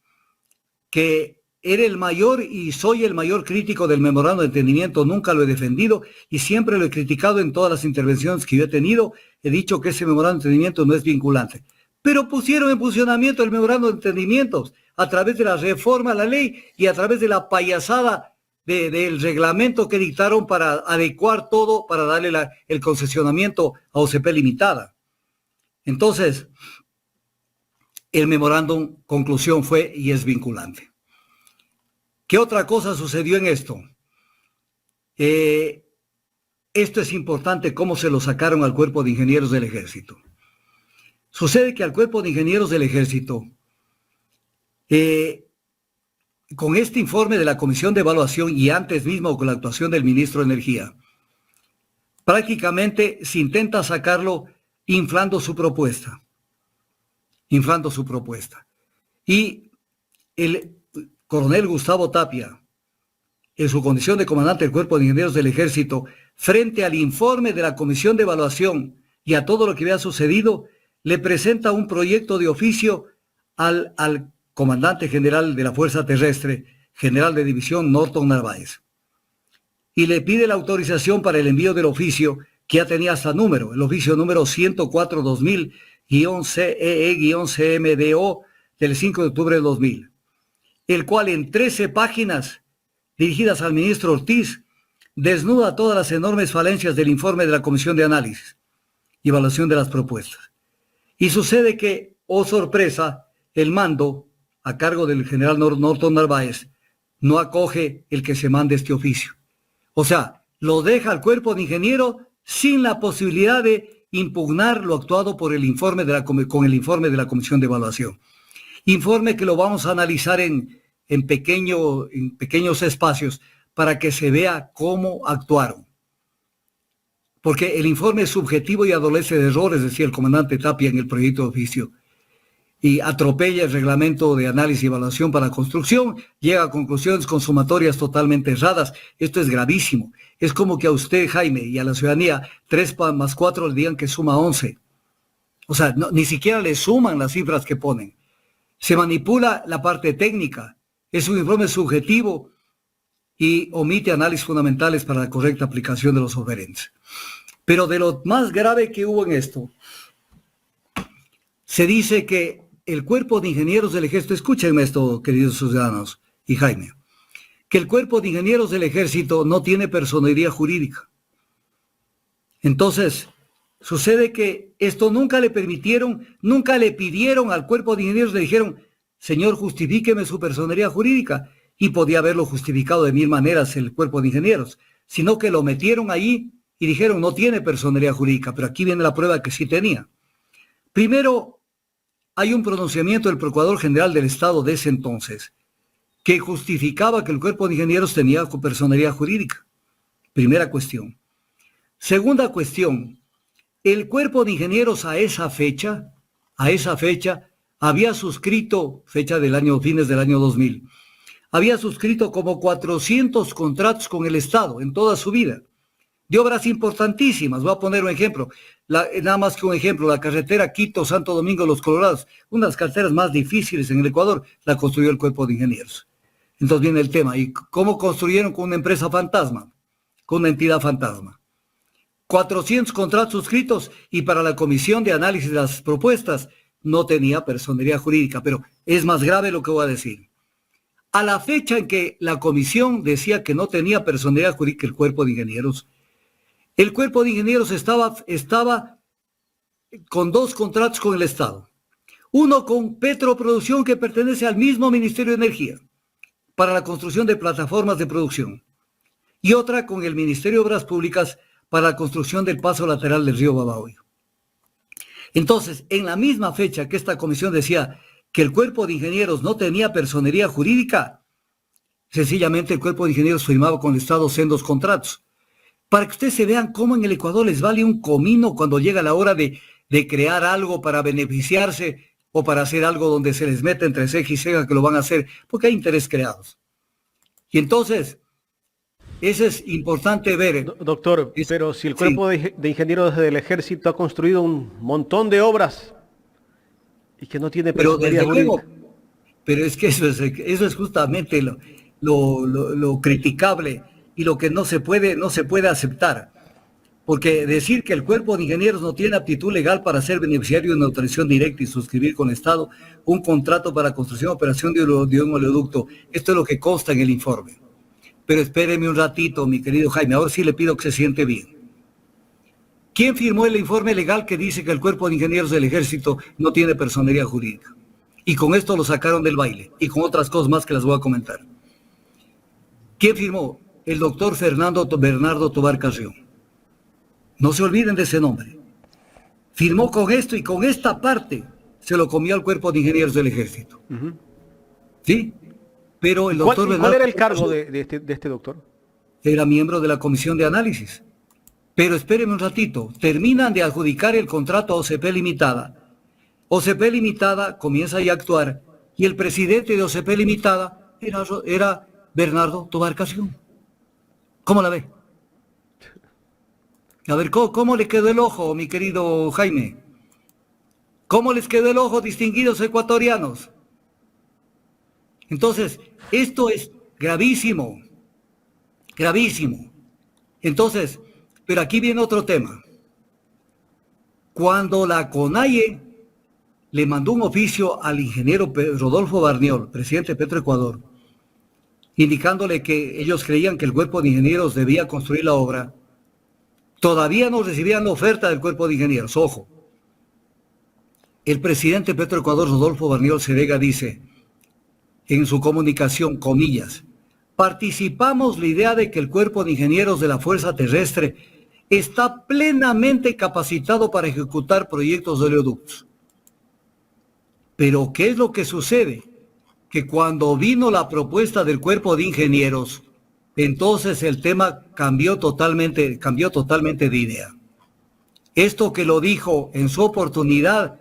que era el mayor y soy el mayor crítico del memorando de entendimiento, nunca lo he defendido y siempre lo he criticado en todas las intervenciones que yo he tenido, he dicho que ese memorando de entendimiento no es vinculante. Pero pusieron en funcionamiento el memorando de entendimientos a través de la reforma a la ley y a través de la payasada del reglamento que dictaron para adecuar todo, para darle el concesionamiento a OCP Limitada. Entonces, el memorándum, conclusión fue y es vinculante. ¿Qué otra cosa sucedió en esto? Esto es importante, cómo se lo sacaron al Cuerpo de Ingenieros del Ejército. Sucede que al Cuerpo de Ingenieros del Ejército, con este informe de la Comisión de Evaluación y antes mismo con la actuación del Ministro de Energía, prácticamente se intenta sacarlo inflando su propuesta. inflando su propuesta. Y el coronel Gustavo Tapia, en su condición de comandante del Cuerpo de Ingenieros del Ejército, frente al informe de la Comisión de Evaluación y a todo lo que había sucedido, le presenta un proyecto de oficio al comandante general de la Fuerza Terrestre, general de división Norton Narváez, y le pide la autorización para el envío del oficio, que ya tenía hasta número, el oficio número 104-2000-CEE-CMDO del 5 de octubre de 2000, el cual en 13 páginas dirigidas al ministro Ortiz desnuda todas las enormes falencias del informe de la Comisión de Análisis y Evaluación de las Propuestas. Y sucede que, oh sorpresa, el mando, a cargo del general Norton Narváez, no acoge el que se mande este oficio. O sea, lo deja al cuerpo de ingeniero sin la posibilidad de impugnar lo actuado por el informe con el informe de la Comisión de Evaluación. Informe que lo vamos a analizar en pequeños espacios para que se vea cómo actuaron. Porque el informe es subjetivo y adolece de errores, decía el comandante Tapia en el proyecto de oficio, y atropella el reglamento de análisis y evaluación para construcción, llega a conclusiones consumatorias totalmente erradas. Esto es gravísimo. Es como que a usted, Jaime, y a la ciudadanía, 3 más 4 le digan que suma 11. O sea, ni siquiera le suman las cifras que ponen. Se manipula la parte técnica. Es un informe subjetivo y omite análisis fundamentales para la correcta aplicación de los oferentes. Pero de lo más grave que hubo en esto, se dice que el Cuerpo de Ingenieros del Ejército, escúchenme esto, queridos ciudadanos y Jaime, que el Cuerpo de Ingenieros del Ejército no tiene personería jurídica. Entonces, sucede que esto nunca le pidieron al Cuerpo de Ingenieros, le dijeron, señor, justifíqueme su personería jurídica, y podía haberlo justificado de 1000 maneras el Cuerpo de Ingenieros, sino que lo metieron ahí y dijeron, no tiene personería jurídica, pero aquí viene la prueba de que sí tenía. Primero, hay un pronunciamiento del Procurador General del Estado de ese entonces que justificaba que el Cuerpo de Ingenieros tenía personería jurídica. Primera cuestión. Segunda cuestión, el Cuerpo de Ingenieros a esa fecha, había suscrito, fines del año 2000, había suscrito como 400 contratos con el Estado en toda su vida, de obras importantísimas. Voy a poner un ejemplo, nada más que un ejemplo, la carretera Quito-Santo Domingo Los Colorados, una de las carreteras más difíciles en el Ecuador, la construyó el Cuerpo de Ingenieros. Entonces viene el tema, ¿y cómo construyeron con una empresa fantasma? Con una entidad fantasma. 400 contratos suscritos, y para la Comisión de Análisis de las Propuestas no tenía personería jurídica, pero es más grave lo que voy a decir. A la fecha en que la comisión decía que no tenía personería jurídica el Cuerpo de Ingenieros, el Cuerpo de Ingenieros estaba con 2 contratos con el Estado. Uno con Petroproducción, que pertenece al mismo Ministerio de Energía, para la construcción de plataformas de producción. Y otra con el Ministerio de Obras Públicas para la construcción del paso lateral del río Babahoyo. Entonces, en la misma fecha que esta comisión decía que el Cuerpo de Ingenieros no tenía personería jurídica, sencillamente el Cuerpo de Ingenieros firmaba con el Estado sendos contratos. Para que ustedes se vean cómo en el Ecuador les vale un comino cuando llega la hora de crear algo para beneficiarse o para hacer algo donde se les mete entre ceja y ceja que lo van a hacer, porque hay interés creados. Y entonces, eso es importante ver. Doctor, pero si el Cuerpo de Ingenieros del Ejército ha construido un montón de obras y que no tiene personería jurídica. Pero es que eso es justamente lo criticable y lo que no se puede aceptar. Porque decir que el Cuerpo de Ingenieros no tiene aptitud legal para ser beneficiario de una autorización directa y suscribir con el Estado un contrato para construcción y operación de un oleoducto, esto es lo que consta en el informe. Pero espéreme un ratito, mi querido Jaime, ahora sí le pido que se siente bien. ¿Quién firmó el informe legal que dice que el Cuerpo de Ingenieros del Ejército no tiene personería jurídica? Y con esto lo sacaron del baile, y con otras cosas más que las voy a comentar. ¿Quién firmó? El doctor Bernardo Tobar Carrión. No se olviden de ese nombre. Firmó con esto, y con esta parte se lo comió al Cuerpo de Ingenieros del Ejército. ¿Sí? Pero el doctor ¿Cuál era el cargo de este doctor? Era miembro de la Comisión de Análisis. Pero espérenme un ratito, terminan de adjudicar el contrato a OCP Limitada OCP Limitada comienza ya a actuar y el presidente de OCP Limitada era Bernardo Tovar Carrión. ¿Cómo la ve? A ver, ¿cómo le quedó el ojo, mi querido Jaime? ¿Cómo les quedó el ojo, distinguidos ecuatorianos? Entonces, esto es gravísimo, gravísimo. Entonces, pero aquí viene otro tema. Cuando la CONAIE le mandó un oficio al ingeniero Rodolfo Barniol, presidente de Petroecuador, indicándole que ellos creían que el cuerpo de ingenieros debía construir la obra, todavía no recibían la oferta del cuerpo de ingenieros. Ojo, el presidente de Petroecuador, Rodolfo Barniol Cerega, dice en su comunicación, comillas, participamos la idea de que el cuerpo de ingenieros de la Fuerza Terrestre está plenamente capacitado para ejecutar proyectos de oleoductos. Pero ¿qué es lo que sucede? Que cuando vino la propuesta del cuerpo de ingenieros, entonces el tema cambió totalmente de idea. Esto que lo dijo en su oportunidad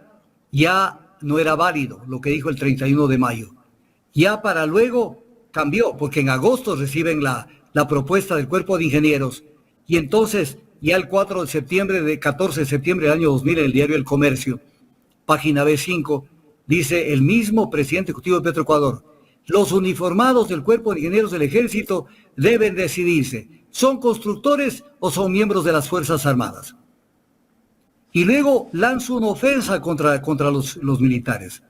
ya no era válido, lo que dijo el 31 de mayo. Ya para luego cambió, porque en agosto reciben la propuesta del cuerpo de ingenieros y entonces ya el 14 de septiembre del año 2000 en el diario El Comercio, página B5, dice el mismo presidente ejecutivo de Petroecuador: los uniformados del cuerpo de ingenieros del ejército deben decidirse, ¿son constructores o son miembros de las Fuerzas Armadas? Y luego lanza una ofensa contra los militares,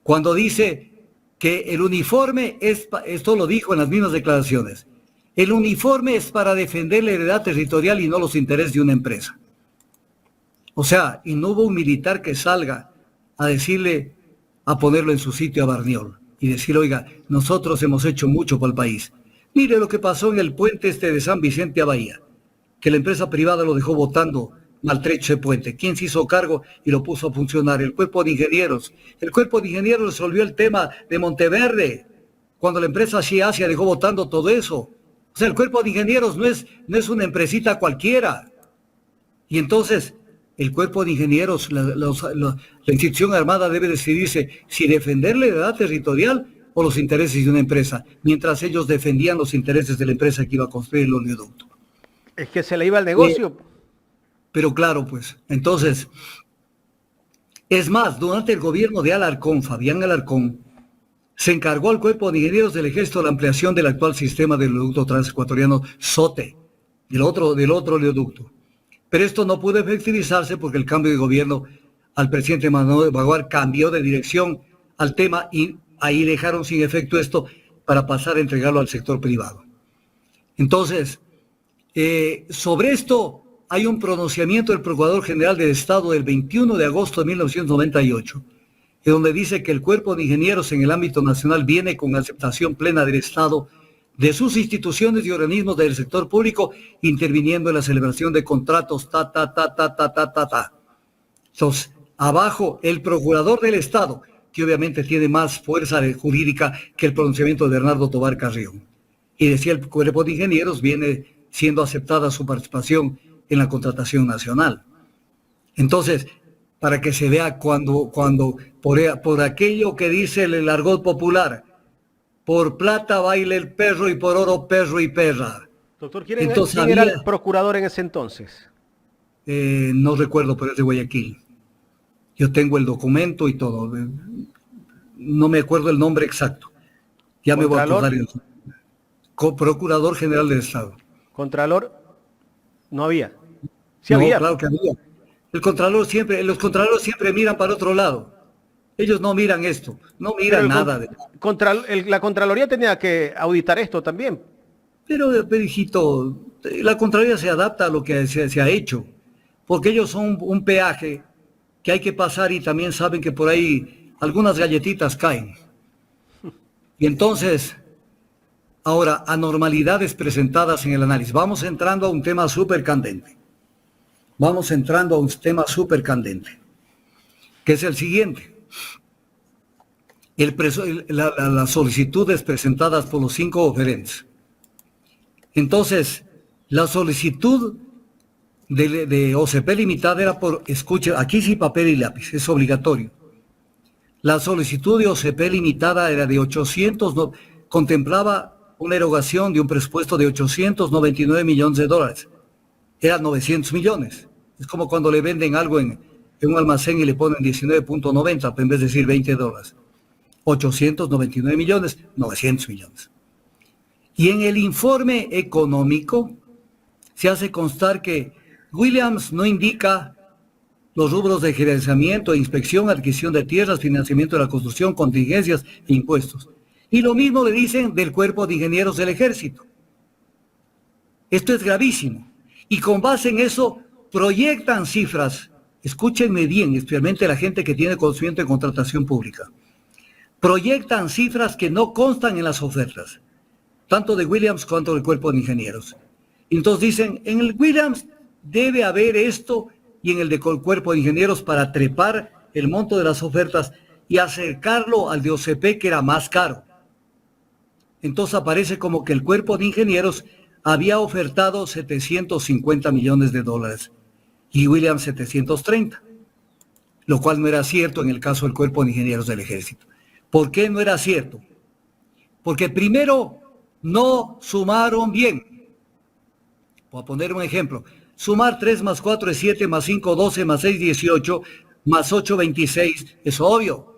cuando dice que el uniforme esto lo dijo en las mismas declaraciones, el uniforme es para defender la heredad territorial y no los intereses de una empresa. O sea, y no hubo un militar que salga a decirle, a ponerlo en su sitio a Barniol y decirle, oiga, nosotros hemos hecho mucho para el país. Mire lo que pasó en el puente de San Vicente a Bahía, que la empresa privada lo dejó botando maltrecho ese puente. ¿Quién se hizo cargo y lo puso a funcionar? El cuerpo de ingenieros. El cuerpo de ingenieros resolvió el tema de Monteverde, cuando la empresa Asia dejó botando todo eso. O sea, el cuerpo de ingenieros no es una empresita cualquiera. Y entonces, el cuerpo de ingenieros, la institución armada debe decidirse si defender la heredad territorial o los intereses de una empresa, mientras ellos defendían los intereses de la empresa que iba a construir el oleoducto. Es que se le iba al negocio. Pero claro, pues, entonces, es más, durante el gobierno de Alarcón, Fabián Alarcón, se encargó al cuerpo de ingenieros del ejército la ampliación del actual sistema del oleoducto transecuatoriano SOTE, del otro oleoducto. Pero esto no pudo efectivizarse porque el cambio de gobierno al presidente Manuel Baguar cambió de dirección al tema y ahí dejaron sin efecto esto para pasar a entregarlo al sector privado. Entonces, sobre esto hay un pronunciamiento del Procurador General del Estado del 21 de agosto de 1998, en donde dice que el cuerpo de ingenieros en el ámbito nacional viene con aceptación plena del Estado, de sus instituciones y organismos del sector público, interviniendo en la celebración de contratos, Entonces, abajo, el Procurador del Estado, que obviamente tiene más fuerza jurídica que el pronunciamiento de Bernardo Tovar Carrión. Y decía, el cuerpo de ingenieros viene siendo aceptada su participación en la contratación nacional. Entonces, para que se vea cuando por aquello que dice el argot popular, por plata baila el perro y por oro perro y perra. Doctor, ¿quién era el procurador en ese entonces? No recuerdo, pero es de Guayaquil. Yo tengo el documento y todo. No me acuerdo el nombre exacto. Ya me voy a acordar. Procurador General del Estado. ¿Contralor? No había. Sí no, había. Claro que había. Los contralores siempre miran para otro lado. Ellos no miran esto, no miran nada. La Contraloría tenía que auditar esto también. Pero hijito, la Contraloría se adapta a lo que se ha hecho, porque ellos son un peaje que hay que pasar y también saben que por ahí algunas galletitas caen. Y entonces, ahora, anormalidades presentadas en el análisis. Vamos entrando a un tema súper candente. Que es el siguiente. Las solicitudes presentadas por los 5 oferentes. Entonces, la solicitud de OCP Limitada era por, escuche, aquí sí papel y lápiz, es obligatorio. La solicitud de OCP Limitada era de 800, contemplaba una erogación de un presupuesto de 899 millones de dólares. Eran 900 millones. Es como cuando le venden algo en un almacén y le ponen 19.90 en vez de decir $20. 899 millones, 900 millones. Y en el informe económico se hace constar que Williams no indica los rubros de gerenciamiento, inspección, adquisición de tierras, financiamiento de la construcción, contingencias e impuestos. Y lo mismo le dicen del Cuerpo de Ingenieros del Ejército. Esto es gravísimo. Y con base en eso proyectan cifras, escúchenme bien, especialmente la gente que tiene conocimiento de contratación pública, proyectan cifras que no constan en las ofertas, tanto de Williams cuanto del Cuerpo de Ingenieros. Entonces dicen, en el Williams debe haber esto y en el de Cuerpo de Ingenieros para trepar el monto de las ofertas y acercarlo al de OCP, que era más caro. Entonces aparece como que el Cuerpo de Ingenieros había ofertado 750 millones de dólares y Williams 730, lo cual no era cierto en el caso del Cuerpo de Ingenieros del Ejército. ¿Por qué no era cierto? Porque primero no sumaron bien. Voy a poner un ejemplo. Sumar 3 más 4 es 7, más 5, 12, más 6, 18, más 8, 26, es obvio.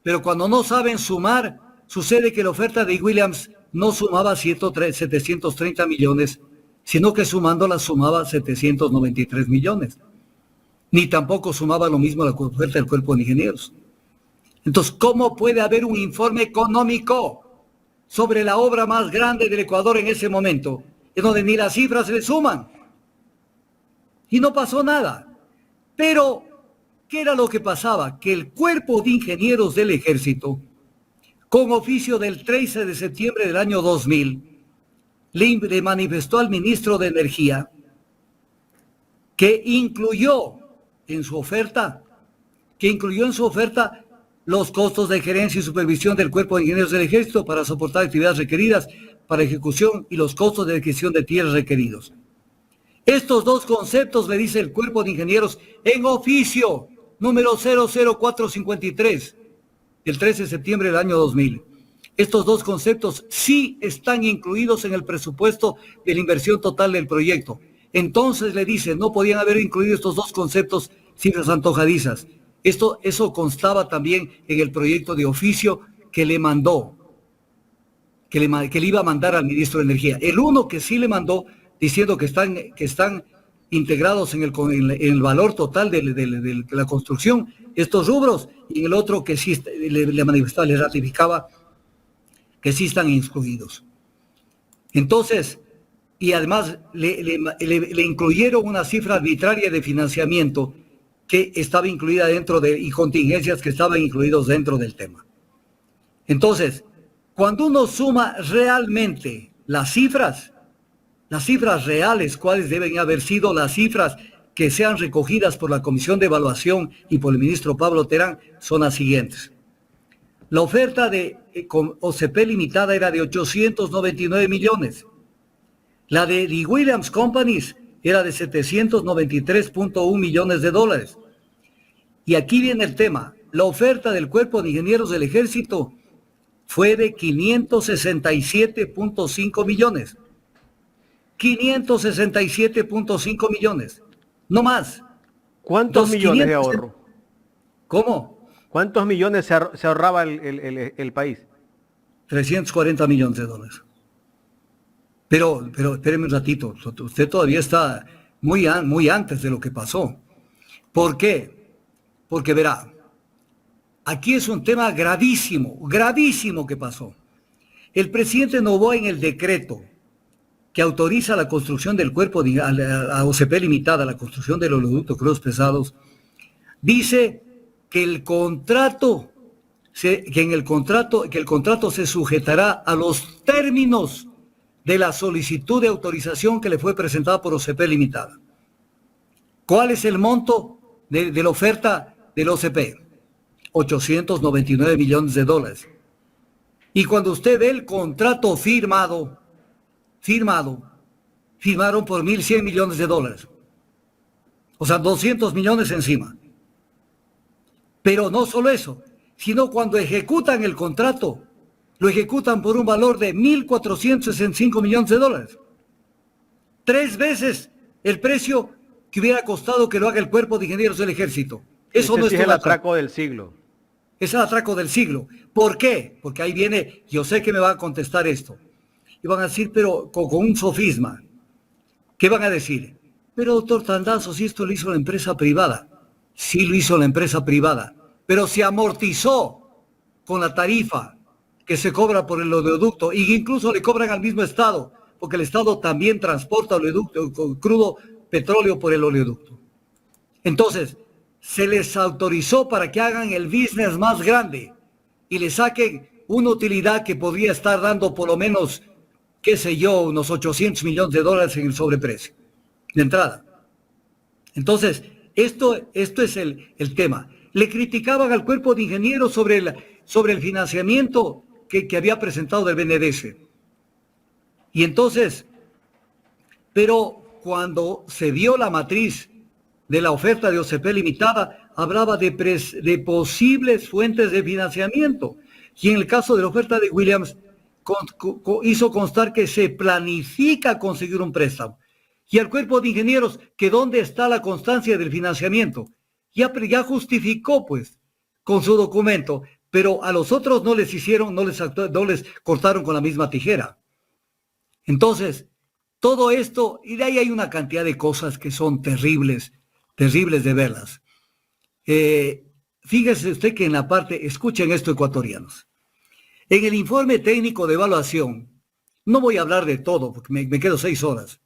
Pero cuando no saben sumar, sucede que la oferta de Williams no sumaba 730 millones, sino que sumándola sumaba 793 millones. Ni tampoco sumaba lo mismo la oferta del Cuerpo de Ingenieros. Entonces, ¿cómo puede haber un informe económico sobre la obra más grande del Ecuador en ese momento, en donde ni las cifras se le suman? Y no pasó nada. Pero, ¿qué era lo que pasaba? Que el Cuerpo de Ingenieros del Ejército, con oficio del 13 de septiembre del año 2000, le manifestó al ministro de Energía que incluyó en su oferta los costos de gerencia y supervisión del Cuerpo de Ingenieros del Ejército para soportar actividades requeridas para ejecución y los costos de adquisición de tierras requeridos. Estos dos conceptos, le dice el Cuerpo de Ingenieros en oficio número 00453 del 13 de septiembre del año 2000. Estos dos conceptos sí están incluidos en el presupuesto de la inversión total del proyecto. Entonces le dice, no podían haber incluido estos dos conceptos cifras antojadizas. Eso constaba también en el proyecto de oficio que le mandó, que le iba a mandar al ministro de Energía. El uno que sí le mandó, diciendo que están integrados en el valor total de la construcción, estos rubros, y el otro que sí le manifestaba, le ratificaba que sí están incluidos. Entonces, y además le incluyeron una cifra arbitraria de financiamiento que estaba incluida dentro y contingencias que estaban incluidos dentro del tema. Entonces, cuando uno suma realmente las cifras reales, cuáles deben haber sido las cifras que sean recogidas por la Comisión de Evaluación y por el ministro Pablo Terán, son las siguientes. La oferta de OCP Limitada era de 899 millones. La de The Williams Companies era de 793.1 millones de dólares. Y aquí viene el tema. La oferta del Cuerpo de Ingenieros del Ejército fue de 567.5 millones. 567.5 millones. No más. ¿Cuántos millones de ahorro? ¿Cómo? ¿Cuántos millones se ahorraba el país? 340 millones de dólares. Pero espéreme un ratito, usted todavía está muy antes de lo que pasó. ¿Por qué? Porque verá, aquí es un tema gravísimo que pasó. El presidente Noboa, en el decreto que autoriza la construcción del cuerpo a OCP Limitada, la construcción de los oleoductos crudos pesados, dice que el contrato se sujetará a los términos de la solicitud de autorización que le fue presentada por OCP Limitada. ¿Cuál es el monto de la oferta del OCP? 899 millones de dólares. Y cuando usted ve el contrato firmaron por 1.100 millones de dólares. O sea, 200 millones encima. Pero no solo eso, sino cuando ejecutan el contrato, lo ejecutan por un valor de 1.465 millones de dólares. 3 veces el precio que hubiera costado que lo haga el Cuerpo de Ingenieros del Ejército. Eso Ese no sí es es el todo atraco del siglo. Es el atraco del siglo. ¿Por qué? Porque ahí viene, yo sé que me van a contestar esto. Y van a decir, pero con un sofisma. ¿Qué van a decir? Pero doctor Tandazo, si esto lo hizo la empresa privada. Sí lo hizo la empresa privada, pero se amortizó con la tarifa que se cobra por el oleoducto y incluso le cobran al mismo Estado, porque el Estado también transporta oleoducto, crudo petróleo por el oleoducto. Entonces, se les autorizó para que hagan el business más grande y le saquen una utilidad que podría estar dando por lo menos, qué sé yo, unos 800 millones de dólares en el sobreprecio de entrada. Entonces, esto es el tema. Le criticaban al cuerpo de ingenieros sobre el financiamiento que había presentado el BNDES. Y entonces, pero cuando se vio la matriz de la oferta de OCP Limitada, hablaba de posibles fuentes de financiamiento. Y en el caso de la oferta de Williams, hizo constar que se planifica conseguir un préstamo. Y al cuerpo de ingenieros, que dónde está la constancia del financiamiento. Ya justificó, pues, con su documento, pero a los otros no les cortaron con la misma tijera. Entonces, todo esto, y de ahí hay una cantidad de cosas que son terribles de verlas. Fíjese usted que en la parte, escuchen esto, ecuatorianos, en el informe técnico de evaluación, no voy a hablar de todo porque me quedo 6 horas,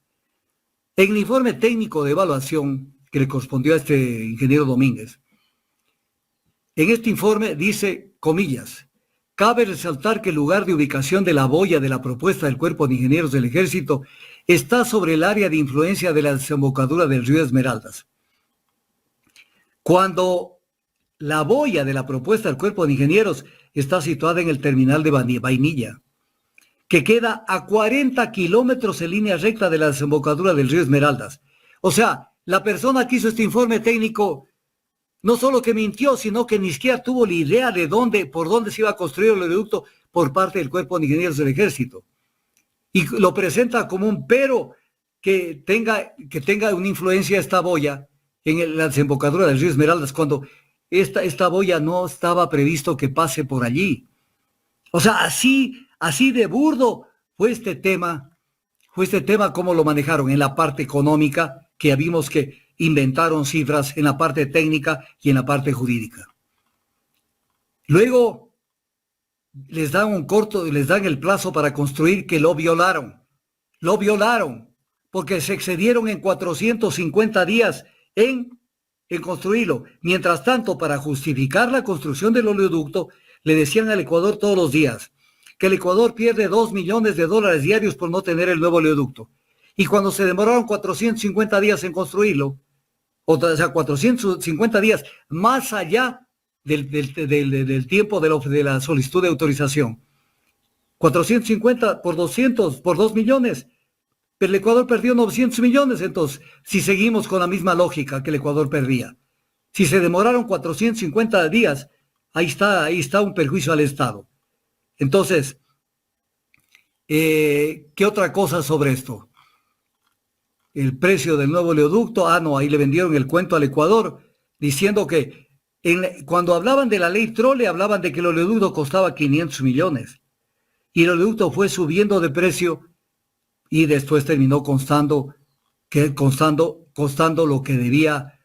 en el informe técnico de evaluación que le correspondió a este ingeniero Domínguez, en este informe dice, comillas, cabe resaltar que el lugar de ubicación de la boya de la propuesta del Cuerpo de Ingenieros del Ejército está sobre el área de influencia de la desembocadura del río Esmeraldas. Cuando la boya de la propuesta del Cuerpo de Ingenieros está situada en el terminal de Vainilla, que queda a 40 kilómetros en línea recta de la desembocadura del río Esmeraldas. O sea, la persona que hizo este informe técnico no solo que mintió, sino que ni siquiera tuvo la idea de por dónde se iba a construir el oleoducto por parte del Cuerpo de Ingenieros del Ejército. Y lo presenta como un pero que tenga una influencia esta boya en la desembocadura del río Esmeraldas, cuando esta boya no estaba previsto que pase por allí. O sea, así de burdo fue este tema cómo lo manejaron en la parte económica, que ya vimos que inventaron cifras en la parte técnica y en la parte jurídica. Luego les dan el plazo para construir, que lo violaron, porque se excedieron en 450 días en construirlo. Mientras tanto, para justificar la construcción del oleoducto, le decían al Ecuador todos los días que el Ecuador pierde 2 millones de dólares diarios por no tener el nuevo oleoducto. Y cuando se demoraron 450 días en construirlo, o sea, 450 días más allá del tiempo de la solicitud de autorización, 450 por 200, por 2 millones, pero el Ecuador perdió 900 millones. Entonces, si seguimos con la misma lógica que el Ecuador perdía, si se demoraron 450 días, ahí está un perjuicio al Estado. Entonces, ¿qué otra cosa sobre esto? El precio del nuevo oleoducto, ahí le vendieron el cuento al Ecuador, diciendo que cuando hablaban de la ley Trole, hablaban de que el oleoducto costaba 500 millones. Y el oleoducto fue subiendo de precio y después terminó costando lo que debía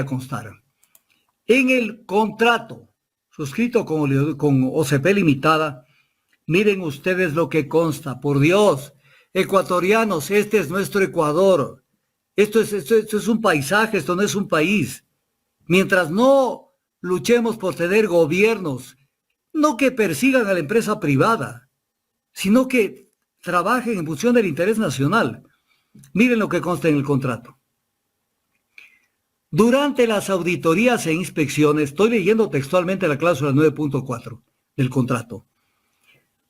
constar. En el contrato suscrito con OCP Limitada, miren ustedes lo que consta. Por Dios, ecuatorianos, este es nuestro Ecuador. Esto es un paisaje, esto no es un país. Mientras no luchemos por tener gobiernos, no que persigan a la empresa privada, sino que trabajen en función del interés nacional. Miren lo que consta en el contrato. Durante las auditorías e inspecciones, estoy leyendo textualmente la cláusula 9.4 del contrato.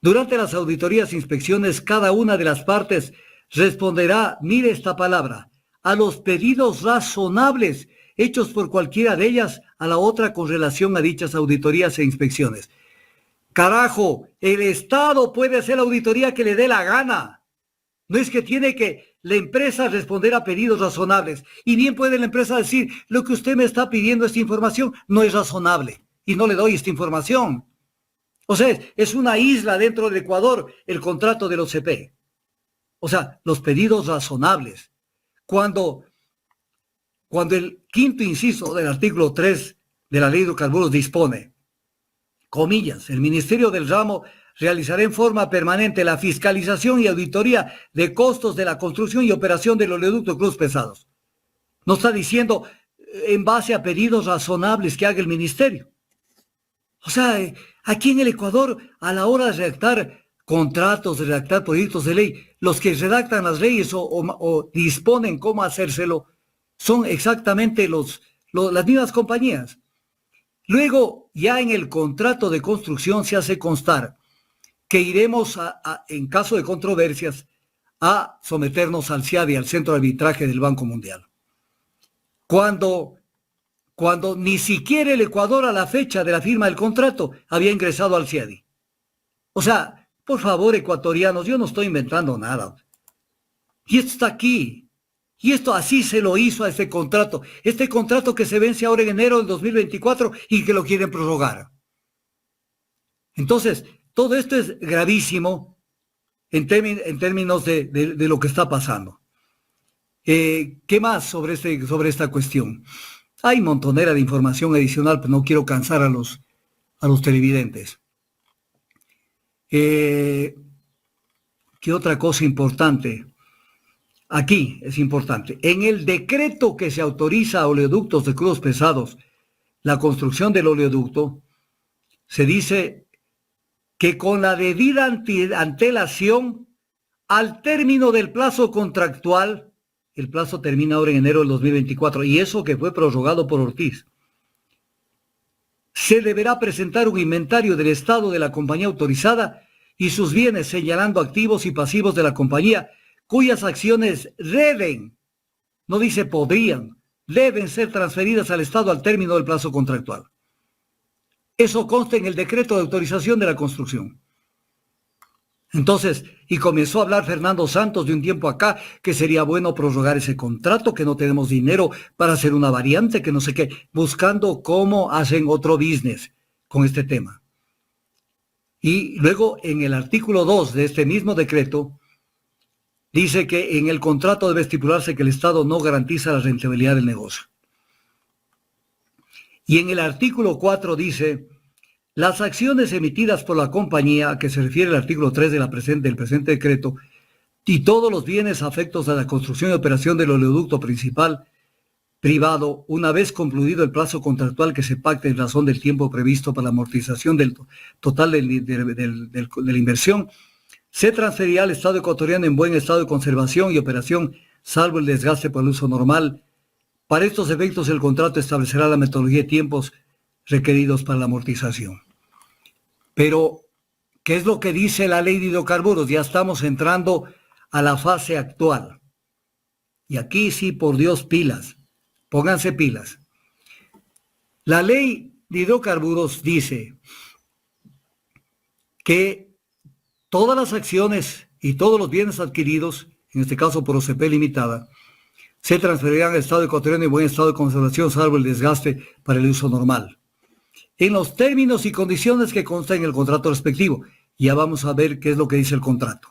Durante las auditorías e inspecciones, cada una de las partes responderá, mire esta palabra, a los pedidos razonables hechos por cualquiera de ellas a la otra con relación a dichas auditorías e inspecciones. Carajo, el Estado puede hacer la auditoría que le dé la gana. No es que tiene que la empresa responder a pedidos razonables. Y bien puede la empresa decir, lo que usted me está pidiendo, esta información, no es razonable y no le doy esta información. O sea, es una isla dentro del Ecuador el contrato del OCP. O sea, los pedidos razonables. Cuando el quinto inciso del artículo 3 de la Ley de Hidrocarburos dispone, comillas, el Ministerio del Ramo realizará en forma permanente la fiscalización y auditoría de costos de la construcción y operación del oleoducto de crudos pesados. No está diciendo en base a pedidos razonables que haga el ministerio. O sea, aquí en el Ecuador, a la hora de redactar contratos, de redactar proyectos de ley, los que redactan las leyes o disponen cómo hacérselo son exactamente las mismas compañías. Luego, ya en el contrato de construcción se hace constar que iremos, en caso de controversias, a someternos al CIADI, al Centro de Arbitraje del Banco Mundial. Cuando ni siquiera el Ecuador a la fecha de la firma del contrato había ingresado al CIADI. O sea, por favor, ecuatorianos, yo no estoy inventando nada. Y esto está aquí. Y esto así se lo hizo a este contrato que se vence ahora en enero del 2024 y que lo quieren prorrogar. Entonces, todo esto es gravísimo en términos de lo que está pasando. ¿Qué más sobre esta cuestión? Hay montonera de información adicional, pero no quiero cansar a los televidentes. ¿Qué otra cosa importante? Aquí es importante. En el decreto que se autoriza a oleoductos de crudos pesados la construcción del oleoducto, se dice que con la debida antelación al término del plazo contractual, el plazo termina ahora en enero del 2024, y eso que fue prorrogado por Ortiz, se deberá presentar un inventario del estado de la compañía autorizada y sus bienes, señalando activos y pasivos de la compañía, cuyas acciones deben, no dice podrían, deben ser transferidas al Estado al término del plazo contractual. Eso consta en el decreto de autorización de la construcción. Entonces, y comenzó a hablar Fernando Santos de un tiempo acá que sería bueno prorrogar ese contrato, que no tenemos dinero para hacer una variante, que no sé qué, buscando cómo hacen otro business con este tema. Y luego en el artículo 2 de este mismo decreto, dice que en el contrato debe estipularse que el Estado no garantiza la rentabilidad del negocio. Y en el artículo 4 dice, las acciones emitidas por la compañía, a que se refiere el artículo 3 del presente decreto, y todos los bienes afectos a la construcción y operación del oleoducto principal privado, una vez concluido el plazo contractual que se pacte en razón del tiempo previsto para la amortización del total de la inversión, se transferirá al Estado ecuatoriano en buen estado de conservación y operación, salvo el desgaste por el uso normal. Para estos efectos, el contrato establecerá la metodología de tiempos requeridos para la amortización. Pero, ¿qué es lo que dice la ley de hidrocarburos? Ya estamos entrando a la fase actual. Y aquí sí, por Dios, pilas. Pónganse pilas. La ley de hidrocarburos dice que todas las acciones y todos los bienes adquiridos, en este caso por OCP Limitada, se transferirán al Estado ecuatoriano en buen estado de conservación, salvo el desgaste para el uso normal, en los términos y condiciones que constan en el contrato respectivo. Ya vamos a ver qué es lo que dice el contrato.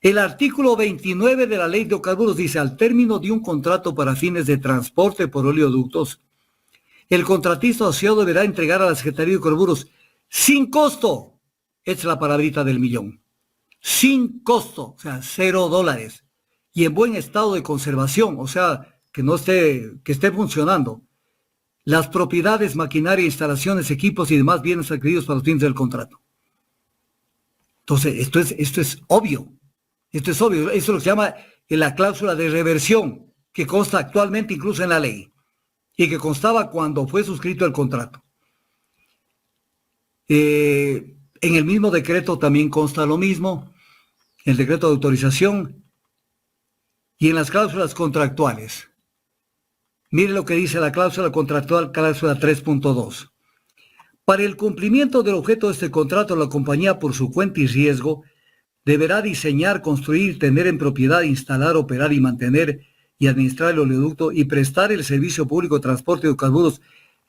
El artículo 29 de la Ley de Hidrocarburos dice, al término de un contrato para fines de transporte por oleoductos, el contratista asociado deberá entregar a la Secretaría de Hidrocarburos sin costo, esta es la palabrita del millón, sin costo, o sea, $0, y en buen estado de conservación, o sea, que esté funcionando, las propiedades, maquinaria, instalaciones, equipos y demás bienes adquiridos para los fines del contrato. Entonces, esto es obvio. Esto es obvio. Eso es lo que se llama la cláusula de reversión, que consta actualmente incluso en la ley y que constaba cuando fue suscrito el contrato. En el mismo decreto también consta lo mismo, el decreto de autorización, y en las cláusulas contractuales. Mire lo que dice la cláusula contractual, cláusula 3.2. Para el cumplimiento del objeto de este contrato, la compañía, por su cuenta y riesgo, deberá diseñar, construir, tener en propiedad, instalar, operar y mantener y administrar el oleoducto y prestar el servicio público de transporte de hidrocarburos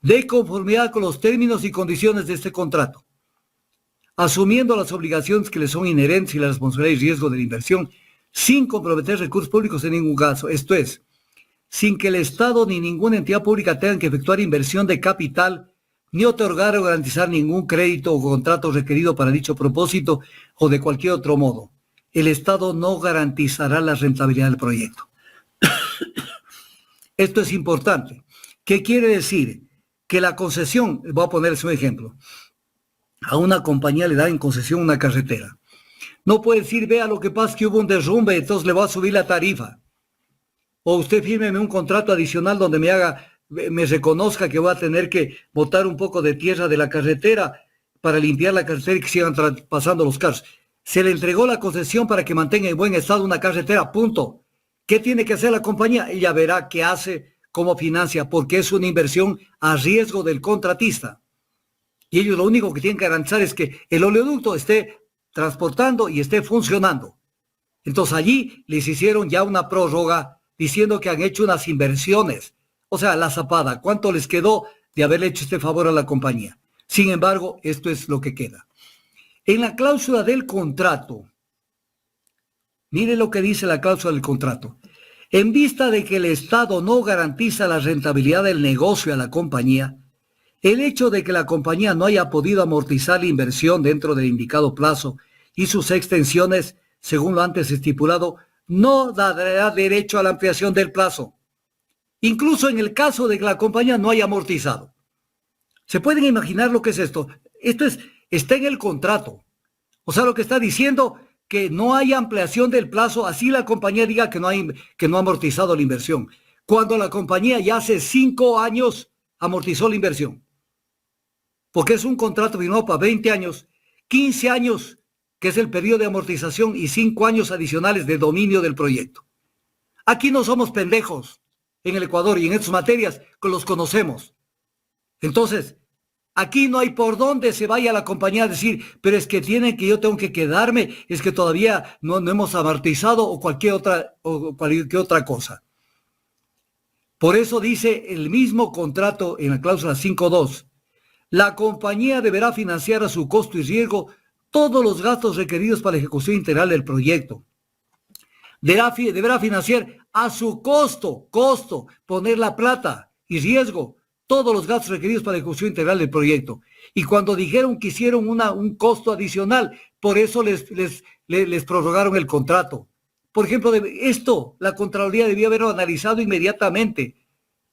de conformidad con los términos y condiciones de este contrato, asumiendo las obligaciones que le son inherentes y la responsabilidad y riesgo de la inversión, sin comprometer recursos públicos en ningún caso. Esto es, sin que el Estado ni ninguna entidad pública tengan que efectuar inversión de capital, ni otorgar o garantizar ningún crédito o contrato requerido para dicho propósito o de cualquier otro modo. El Estado no garantizará la rentabilidad del proyecto. Esto es importante. ¿Qué quiere decir? Que la concesión, voy a ponerles un ejemplo, a una compañía le da en concesión una carretera. No puede decir, vea, lo que pasa es que hubo un derrumbe, entonces le voy a subir la tarifa. O usted fírmeme un contrato adicional donde me reconozca que voy a tener que botar un poco de tierra de la carretera para limpiar la carretera y que sigan pasando los carros. Se le entregó la concesión para que mantenga en buen estado una carretera, punto. ¿Qué tiene que hacer la compañía? Ella verá qué hace, cómo financia, porque es una inversión a riesgo del contratista. Y ellos lo único que tienen que garantizar es que el oleoducto esté transportando y esté funcionando. Entonces allí les hicieron ya una prórroga diciendo que han hecho unas inversiones. O sea, la zapada, ¿cuánto les quedó de haberle hecho este favor a la compañía? Sin embargo, esto es lo que queda. En la cláusula del contrato, mire lo que dice la cláusula del contrato. En vista de que el Estado no garantiza la rentabilidad del negocio a la compañía, el hecho de que la compañía no haya podido amortizar la inversión dentro del indicado plazo y sus extensiones, según lo antes estipulado, no dará derecho a la ampliación del plazo, incluso en el caso de que la compañía no haya amortizado. ¿Se pueden imaginar lo que es esto? Está en el contrato. O sea, lo que está diciendo que no hay ampliación del plazo, así la compañía diga que no ha amortizado la inversión, cuando la compañía ya hace 5 años amortizó la inversión. Porque es un contrato firmado para 20 años, 15 años, que es el periodo de amortización, y 5 años adicionales de dominio del proyecto. Aquí no somos pendejos en el Ecuador y en estas materias que los conocemos. Entonces, aquí no hay por dónde se vaya la compañía a decir, pero es que yo tengo que quedarme, es que todavía no hemos amortizado o cualquier otra cosa. Por eso dice el mismo contrato en la cláusula 5.2, la compañía deberá financiar a su costo y riesgo todos los gastos requeridos para la ejecución integral del proyecto. Deberá financiar a su costo, poner la plata y riesgo, todos los gastos requeridos para la ejecución integral del proyecto. Y cuando dijeron que hicieron un costo adicional, por eso les prorrogaron el contrato. Por ejemplo, la Contraloría debió haberlo analizado inmediatamente,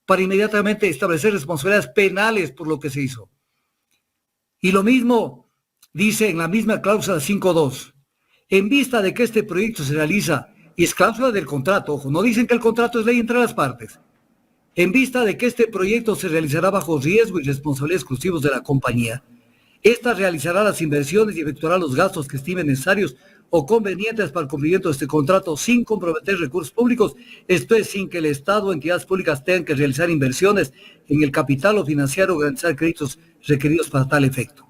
para inmediatamente establecer responsabilidades penales por lo que se hizo. Y lo mismo dice en la misma cláusula 5.2, en vista de que este proyecto se realiza, y es cláusula del contrato, ojo, no dicen que el contrato es ley entre las partes, en vista de que este proyecto se realizará bajo riesgo y responsabilidad exclusivos de la compañía, esta realizará las inversiones y efectuará los gastos que estimen necesarios o convenientes para el cumplimiento de este contrato sin comprometer recursos públicos, esto es, sin que el Estado o entidades públicas tengan que realizar inversiones en el capital o financiar o garantizar créditos requeridos para tal efecto.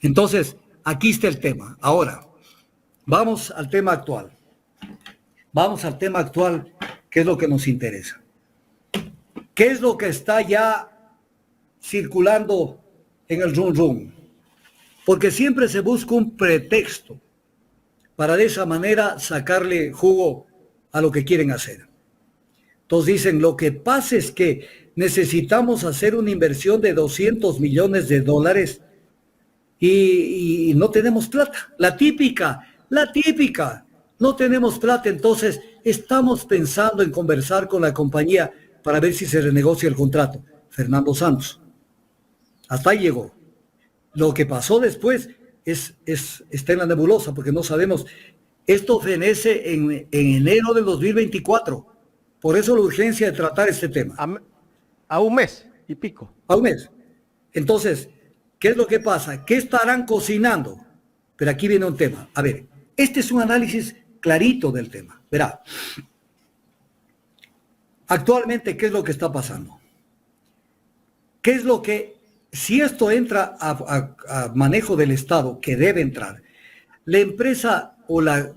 Entonces, aquí está el tema. Ahora, vamos al tema actual. ¿Qué es lo que nos interesa? ¿Qué es lo que está ya circulando en el rum? Porque siempre se busca un pretexto para de esa manera sacarle jugo a lo que quieren hacer. Entonces dicen, lo que pasa es que necesitamos hacer una inversión de $200 millones y no tenemos plata. La típica, no tenemos plata, entonces estamos pensando en conversar con la compañía para ver si se renegocia el contrato. Fernando Santos. Hasta ahí llegó. Lo que pasó después está en la nebulosa, porque no sabemos. Esto fenece en enero del 2024. Por eso la urgencia de tratar este tema. A un mes y pico. A un mes. Entonces, ¿qué es lo que pasa? ¿Qué estarán cocinando? Pero aquí viene un tema. A ver, este es un análisis clarito del tema. Verá, Actualmente, ¿qué es lo que está pasando? ¿Qué es lo que, si esto entra a manejo del Estado, que debe entrar, la empresa o la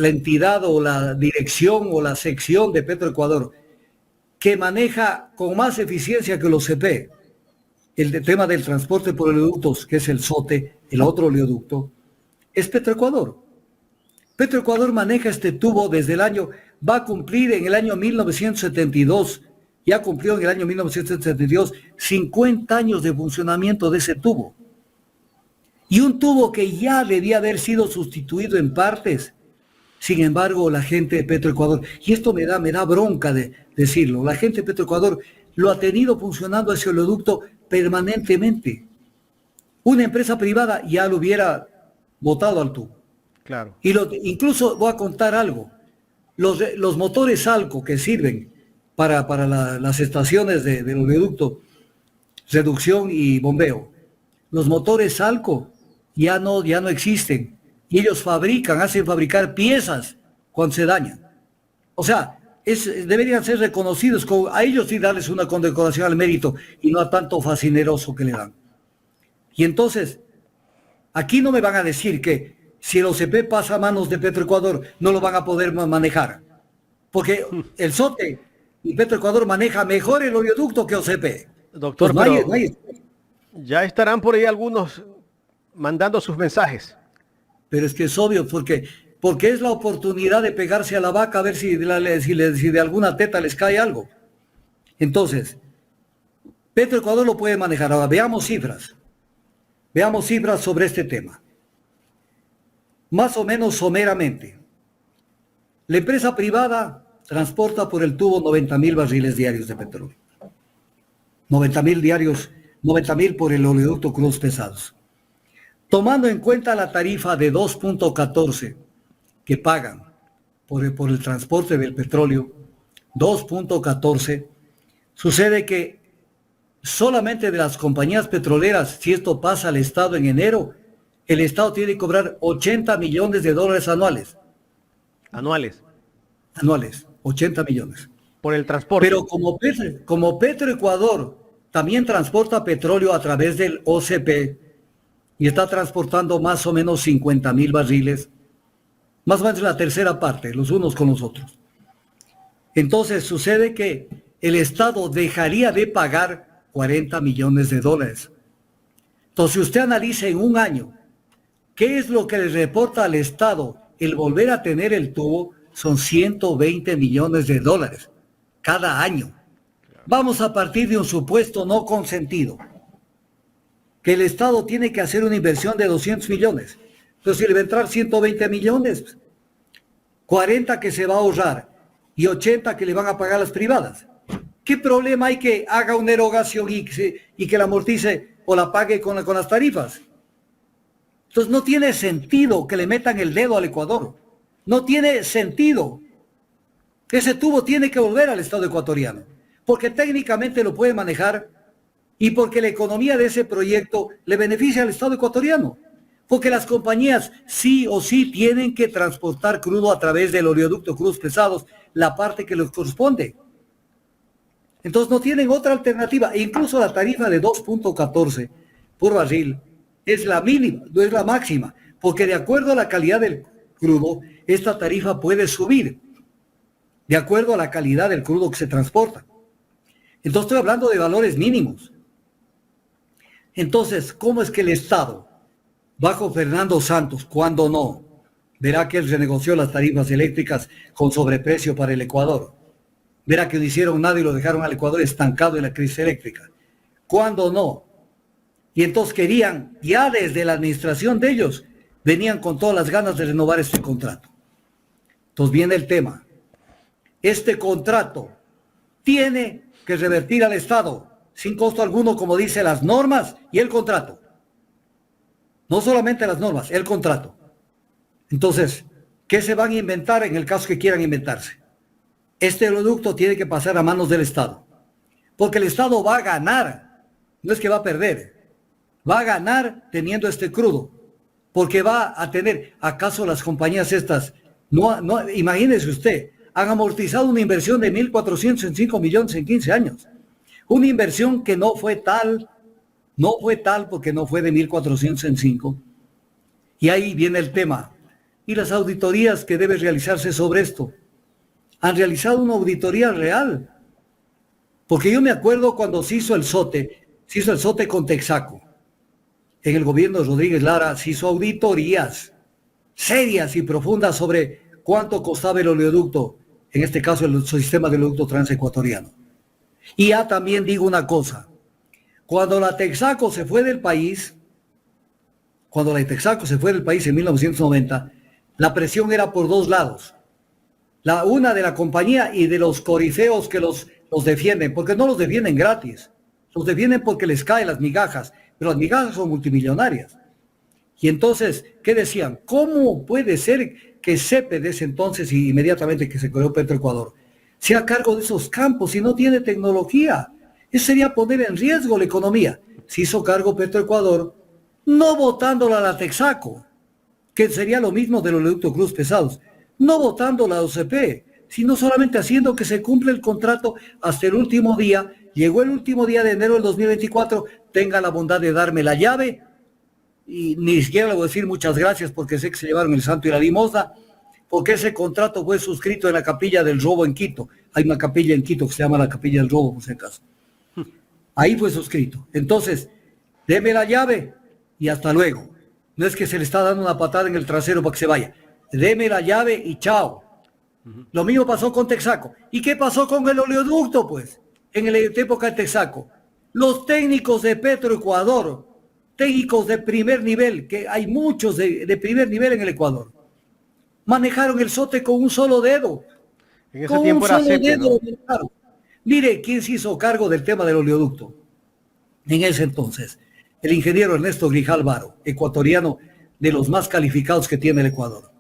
entidad o la dirección o la sección de Petroecuador que maneja con más eficiencia que los CP el tema del transporte por oleoductos, que es el SOTE, el otro oleoducto, es Petroecuador. Petroecuador maneja este tubo desde va a cumplir en el año 1972, ya cumplió en el año 1972, 50 años de funcionamiento de ese tubo. Y un tubo que ya debía haber sido sustituido en partes. Sin embargo, la gente de Petroecuador, y esto me da bronca de decirlo, la gente de Petroecuador lo ha tenido funcionando ese oleoducto permanentemente. Una empresa privada ya lo hubiera botado al tubo. Claro. Y incluso voy a contar algo. Los motores Alco que sirven para las estaciones del oleoducto, reducción y bombeo, los motores Alco ya no existen. Y ellos hacen fabricar piezas cuando se dañan. O sea, deberían ser reconocidos, a ellos sí darles una condecoración al mérito y no a tanto fascineroso que le dan. Y entonces, aquí no me van a decir que si el OCP pasa a manos de Petroecuador, no lo van a poder manejar. Porque el SOTE y Petroecuador maneja mejor el oleoducto que OCP. Doctor, pues ya estarán por ahí algunos mandando sus mensajes. Pero es que es obvio, porque es la oportunidad de pegarse a la vaca a ver si de alguna teta les cae algo. Entonces, Petroecuador lo puede manejar. Ahora, veamos cifras. Veamos cifras sobre este tema. Más o menos someramente. La empresa privada transporta por el tubo 90.000 barriles diarios de petróleo. 90.000 diarios, 90.000 por el oleoducto crudos pesados. Tomando en cuenta la tarifa de 2.14 que pagan por el transporte del petróleo, 2.14, sucede que solamente de las compañías petroleras, si esto pasa al Estado en enero, el Estado tiene que cobrar $80 millones anuales. Anuales, 80 millones. Por el transporte. Pero como Petroecuador también transporta petróleo a través del OCP y está transportando más o menos 50.000 barriles, más o menos la tercera parte, los unos con los otros. Entonces sucede que el Estado dejaría de pagar $40 millones. Entonces, si usted analiza en un año qué es lo que le reporta al Estado el volver a tener el tubo, son $120 millones cada año. Vamos a partir de un supuesto no consentido, que el Estado tiene que hacer una inversión de 200 millones. Entonces, si le va a entrar 120 millones, 40 que se va a ahorrar y 80 que le van a pagar las privadas. ¿Qué problema hay que haga una erogación y que la amortice o la pague con las tarifas? Entonces, no tiene sentido que le metan el dedo al Ecuador. No tiene sentido. Ese tubo tiene que volver al Estado ecuatoriano, porque técnicamente lo puede manejar y porque la economía de ese proyecto le beneficia al Estado ecuatoriano. Porque las compañías sí o sí tienen que transportar crudo a través del oleoducto crudos pesados, la parte que les corresponde. Entonces no tienen otra alternativa. E incluso la tarifa de 2.14 por barril es la mínima, no es la máxima, porque de acuerdo a la calidad del crudo, esta tarifa puede subir, de acuerdo a la calidad del crudo que se transporta. Entonces estoy hablando de valores mínimos. Entonces, ¿cómo es que el Estado, bajo Fernando Santos, cuando no, verá que él renegoció las tarifas eléctricas con sobreprecio para el Ecuador? Verá que no hicieron nada y lo dejaron al Ecuador estancado en la crisis eléctrica. ¿Cuándo no? Y entonces querían, ya desde la administración de ellos, venían con todas las ganas de renovar este contrato. Entonces viene el tema. Este contrato tiene que revertir al Estado, sin costo alguno, como dice las normas y el contrato. No solamente las normas, el contrato. Entonces, ¿qué se van a inventar en el caso que quieran inventarse? Este oleoducto tiene que pasar a manos del Estado, porque el Estado va a ganar, no es que va a perder, va a ganar teniendo este crudo, porque va a tener, ¿acaso las compañías estas, no, imagínese usted, Han amortizado una inversión de 1.405 millones en 15 años. Una inversión que no fue tal porque no fue de 1.405. Y ahí viene el tema. Y las auditorías que deben realizarse sobre esto. Han realizado una auditoría real. Porque yo me acuerdo cuando se hizo el SOTE con Texaco. En el gobierno de Rodríguez Lara se hizo auditorías serias y profundas sobre cuánto costaba el oleoducto, en este caso el sistema de oleoducto transecuatoriano. Y ya también digo una cosa, cuando la Texaco se fue del país, en 1990, la presión era por dos lados. Una de la compañía y de los corifeos que los defienden, porque no los defienden gratis, los defienden porque les caen las migajas, pero las migajas son multimillonarias. Y entonces, ¿qué decían? ¿Cómo puede ser que CEPE de ese entonces y inmediatamente que se creó Petroecuador sea a cargo de esos campos si no tiene tecnología? Eso sería poner en riesgo la economía. Se hizo cargo Petroecuador, no votándola a la Texaco, que sería lo mismo del oleoducto Cruz Pesados, no votando la OCP, sino solamente haciendo que se cumpla el contrato hasta el último día. Llegó el último día de enero del 2024, tenga la bondad de darme la llave, y ni siquiera le voy a decir muchas gracias porque sé que se llevaron el santo y la limosna, porque ese contrato fue suscrito en la Capilla del Robo en Quito. Hay una capilla en Quito que se llama la Capilla del Robo, por si acaso. Ahí fue suscrito. Entonces, deme la llave y hasta luego. No es que se le está dando una patada en el trasero para que se vaya. Deme la llave y chao. Lo mismo pasó con Texaco. ¿Y qué pasó con el oleoducto, pues? En la época de Texaco. Los técnicos de Petroecuador, técnicos de primer nivel, que hay muchos de primer nivel en el Ecuador, manejaron el SOTE con un solo dedo. En ese tiempo era CEPE, ¿no? Mire, ¿quién se hizo cargo del tema del oleoducto? En ese entonces, el ingeniero Ernesto Grijal Varo, ecuatoriano de los más calificados que tiene el Ecuador.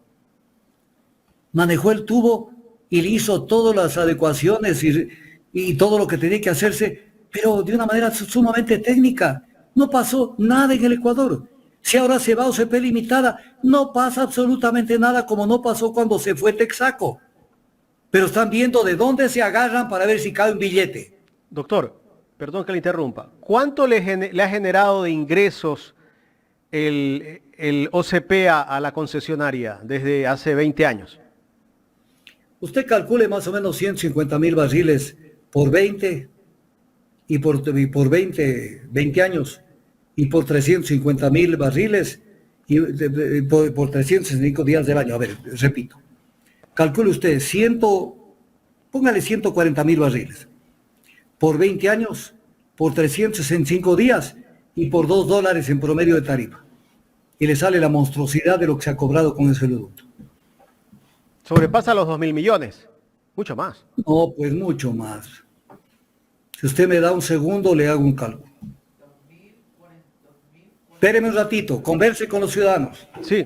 Manejó el tubo y le hizo todas las adecuaciones y todo lo que tenía que hacerse, pero de una manera sumamente técnica. No pasó nada en el Ecuador. Si ahora se va a OCP limitada, no pasa absolutamente nada, como no pasó cuando se fue Texaco. Pero están viendo de dónde se agarran para ver si cae un billete. Doctor, perdón que le interrumpa. ¿Cuánto le ha generado de ingresos el OCP a la concesionaria desde hace 20 años? Usted calcule más o menos 150,000 barriles por 20 y por 20 años y por 350,000 barriles y por 365 días del año. A ver, repito. Calcule usted póngale 140,000 barriles por 20 años, por 365 días y por $2 en promedio de tarifa. Y le sale la monstruosidad de lo que se ha cobrado con ese oleoducto. Sobrepasa los 2.000 millones. Mucho más. No, pues mucho más. Si usted me da un segundo, le hago un cálculo. Espéreme un ratito, converse con los ciudadanos. Sí.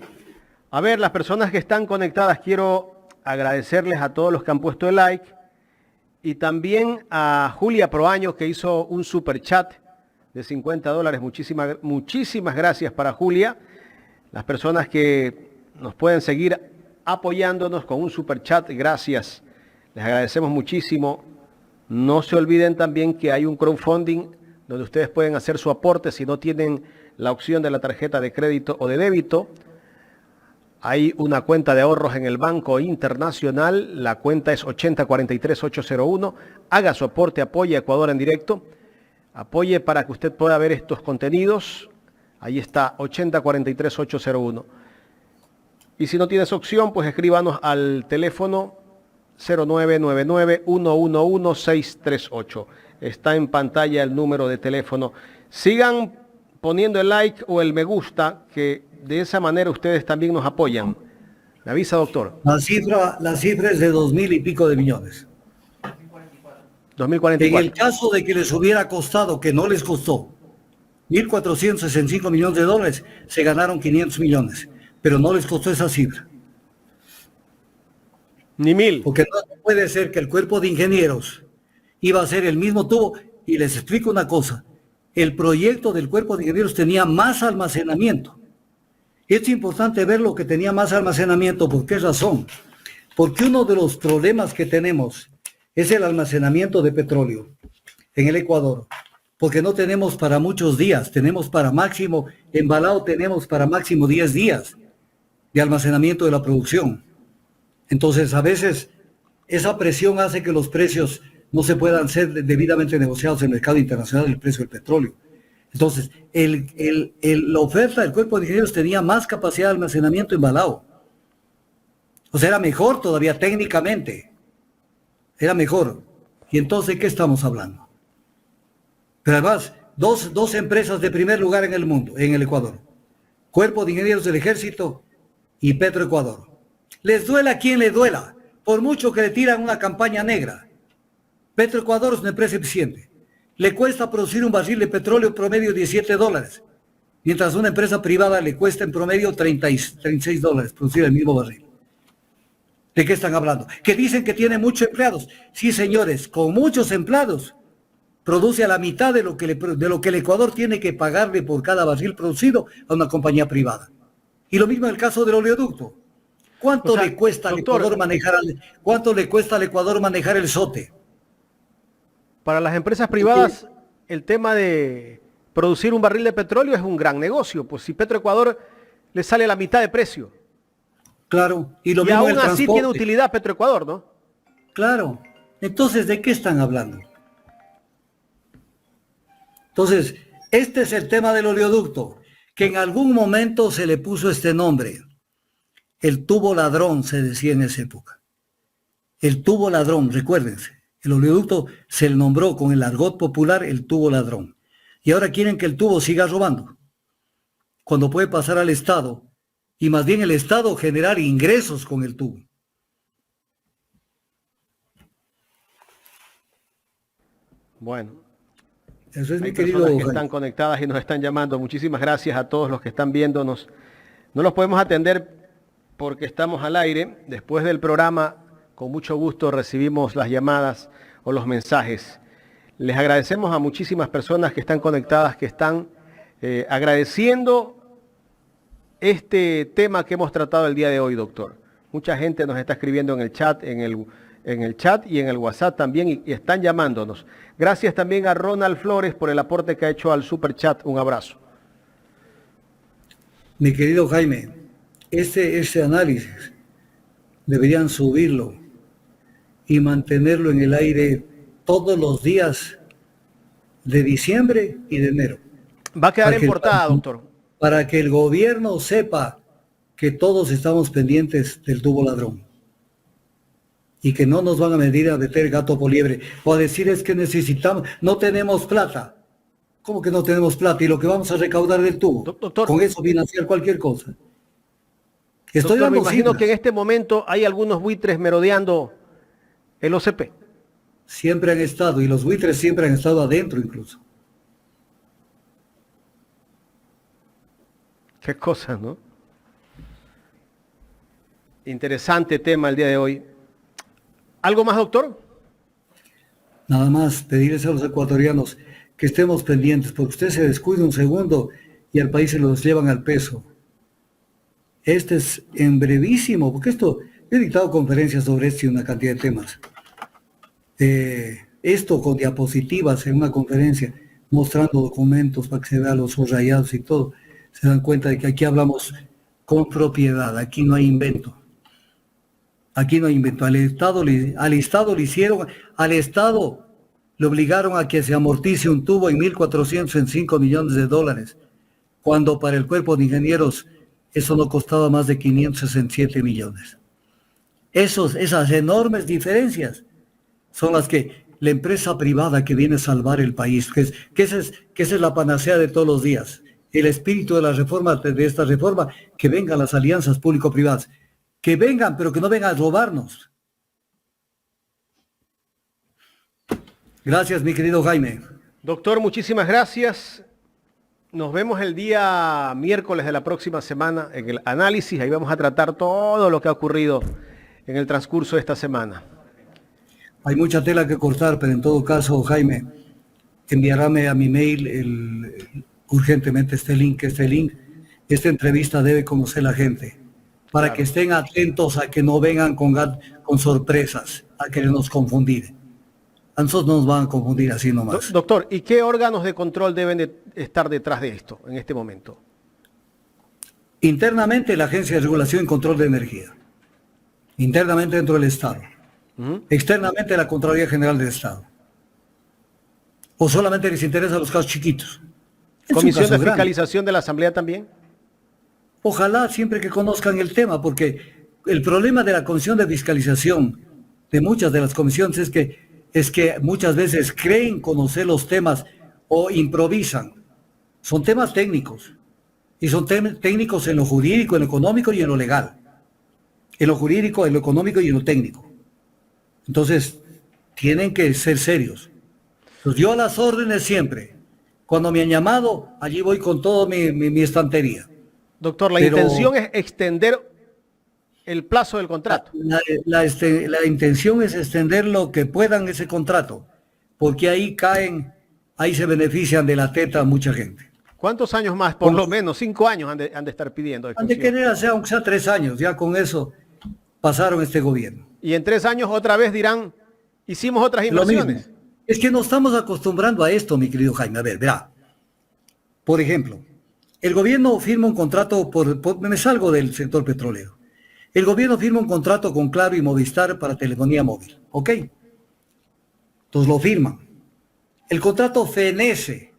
A ver, las personas que están conectadas, quiero agradecerles a todos los que han puesto el like y también a Julia Proaño, que hizo un super chat de $50. Muchísimas gracias para Julia. Las personas que nos pueden seguir apoyándonos con un super chat, gracias. Les agradecemos muchísimo. No se olviden también que hay un crowdfunding donde ustedes pueden hacer su aporte si no tienen la opción de la tarjeta de crédito o de débito. Hay una cuenta de ahorros en el Banco Internacional. La cuenta es 8043801. Haga su aporte, apoye a Ecuador en directo. Apoye para que usted pueda ver estos contenidos. Ahí está, 8043801. Y si no tienes opción, pues escríbanos al teléfono 0999-111-638. Está en pantalla el número de teléfono. Sigan poniendo el like o el me gusta, que de esa manera ustedes también nos apoyan. ¿Me avisa, doctor? La cifra es de 2,000 y pico de millones. 2044. En el caso de que les hubiera costado, que no les costó, 1.465 millones de dólares, se ganaron 500 millones. Pero no les costó esa cifra. Ni 1.000. Porque no puede ser que el cuerpo de ingenieros iba a ser el mismo tubo. Y les explico una cosa. El proyecto del cuerpo de ingenieros tenía más almacenamiento. Es importante ver lo que tenía más almacenamiento. ¿Por qué razón? Porque uno de los problemas que tenemos es el almacenamiento de petróleo en el Ecuador, porque no tenemos para muchos días, tenemos para máximo, embalado tenemos para máximo 10 días de almacenamiento de la producción. Entonces, a veces esa presión hace que los precios no se puedan ser debidamente negociados en el mercado internacional, el precio del petróleo. Entonces, la oferta del cuerpo de ingenieros tenía más capacidad de almacenamiento embalado. O sea, era mejor todavía técnicamente. Era mejor. Y entonces, ¿de qué estamos hablando? Pero además, dos empresas de primer lugar en el mundo, en el Ecuador. Cuerpo de Ingenieros del Ejército y Petroecuador. Les duela a quien le duela, por mucho que le tiran una campaña negra. Petroecuador es una empresa eficiente. Le cuesta producir un barril de petróleo promedio $17, mientras a una empresa privada le cuesta en promedio $36 producir el mismo barril. ¿De qué están hablando? Que dicen que tiene muchos empleados. Sí, señores, con muchos empleados produce a la mitad de lo que el Ecuador tiene que pagarle por cada barril producido a una compañía privada. Y lo mismo en el caso del oleoducto. ¿Cuánto le cuesta al Ecuador manejar el SOTE? Para las empresas privadas, el tema de producir un barril de petróleo es un gran negocio. Pues si Petroecuador le sale a la mitad de precio. Claro. Y aún así transporte. Tiene utilidad Petroecuador, ¿no? Claro. Entonces, ¿de qué están hablando? Entonces, este es el tema del oleoducto, que en algún momento se le puso este nombre. El tubo ladrón, se decía en esa época. El tubo ladrón, recuérdense. El oleoducto se le nombró con el argot popular el tubo ladrón. Y ahora quieren que el tubo siga robando, cuando puede pasar al Estado, y más bien el Estado generar ingresos con el tubo. Bueno. Eso es Hay mi querido personas que están conectadas y nos están llamando. Muchísimas gracias a todos los que están viéndonos. No los podemos atender porque estamos al aire. Después del programa, con mucho gusto recibimos las llamadas o los mensajes. Les agradecemos a muchísimas personas que están conectadas, que están agradeciendo este tema que hemos tratado el día de hoy, doctor. Mucha gente nos está escribiendo en el chat, en el chat y en el WhatsApp también y están llamándonos. Gracias también a Ronald Flores por el aporte que ha hecho al Super Chat. Un abrazo. Mi querido Jaime, ese análisis deberían subirlo y mantenerlo en el aire todos los días de diciembre y de enero. Va a quedar en portada, doctor. Para que el gobierno sepa que todos estamos pendientes del tubo ladrón y que no nos van a venir a meter gato por liebre o a decir es que necesitamos, no tenemos plata. ¿Cómo que no tenemos plata? Y lo que vamos a recaudar del tubo, doctor, con eso financiar cualquier cosa. Doctor, me imagino que en este momento hay algunos buitres merodeando el OCP. Siempre han estado, y los buitres siempre han estado adentro incluso. Qué cosas, ¿no? Interesante tema el día de hoy. ¿Algo más, doctor? Nada más pedirles a los ecuatorianos que estemos pendientes, porque usted se descuida un segundo y al país se los llevan al peso. Este es en brevísimo, porque yo he dictado conferencias sobre esto y una cantidad de temas. Esto con diapositivas en una conferencia, mostrando documentos para que se vean los subrayados y todo, se dan cuenta de que aquí hablamos con propiedad, aquí no hay invento. Aquí no hay invento. Al Estado le hicieron, al Estado le obligaron a que se amortice un tubo en 1.405 millones de dólares, cuando para el cuerpo de ingenieros eso no costaba más de 567 millones. Esas enormes diferencias son las que la empresa privada que viene a salvar el país, que esa es la panacea de todos los días. El espíritu de la reforma, de esta reforma, que vengan las alianzas público-privadas. Que vengan, pero que no vengan a robarnos. Gracias, mi querido Jaime. Doctor, muchísimas gracias. Nos vemos el día miércoles de la próxima semana en el análisis. Ahí vamos a tratar todo lo que ha ocurrido en el transcurso de esta semana. Hay mucha tela que cortar, pero en todo caso, Jaime, enviarme a mi mail urgentemente este link. Esta entrevista debe conocer la gente, para Claro. que estén atentos a que no vengan con sorpresas, a que nos confundir. A nosotros no nos van a confundir así nomás. Doctor, ¿y qué órganos de control deben de estar detrás de esto en este momento? Internamente la Agencia de Regulación y Control de Energía. Internamente dentro del Estado. Externamente la Contraloría General del Estado. ¿O solamente les interesa los casos chiquitos? ¿Comisión de Fiscalización de la Asamblea también? Ojalá siempre que conozcan el tema, porque el problema de la Comisión de Fiscalización, de muchas de las comisiones, es que muchas veces creen conocer los temas o improvisan. Son temas técnicos. Y son técnicos en lo jurídico, en lo económico y en lo legal. En lo jurídico, en lo económico y en lo técnico. Entonces, tienen que ser serios. Entonces, yo a las órdenes siempre. Cuando me han llamado, allí voy con toda mi estantería. Doctor, la intención es extender el plazo del contrato. La intención es extender lo que puedan ese contrato, porque ahí se benefician de la teta mucha gente. ¿Cuántos años más? Por lo menos 5 años han de estar pidiendo. Han de querer hacer, aunque sea 3 años, ya con eso pasaron este gobierno. Y en 3 años otra vez dirán, hicimos otras inversiones. Es que nos estamos acostumbrando a esto, mi querido Jaime. A ver, verá. Por ejemplo, el gobierno firma un contrato, me salgo del sector petrolero. El gobierno firma un contrato con Claro y Movistar para telefonía móvil, ¿ok? Entonces lo firman. El contrato fenece,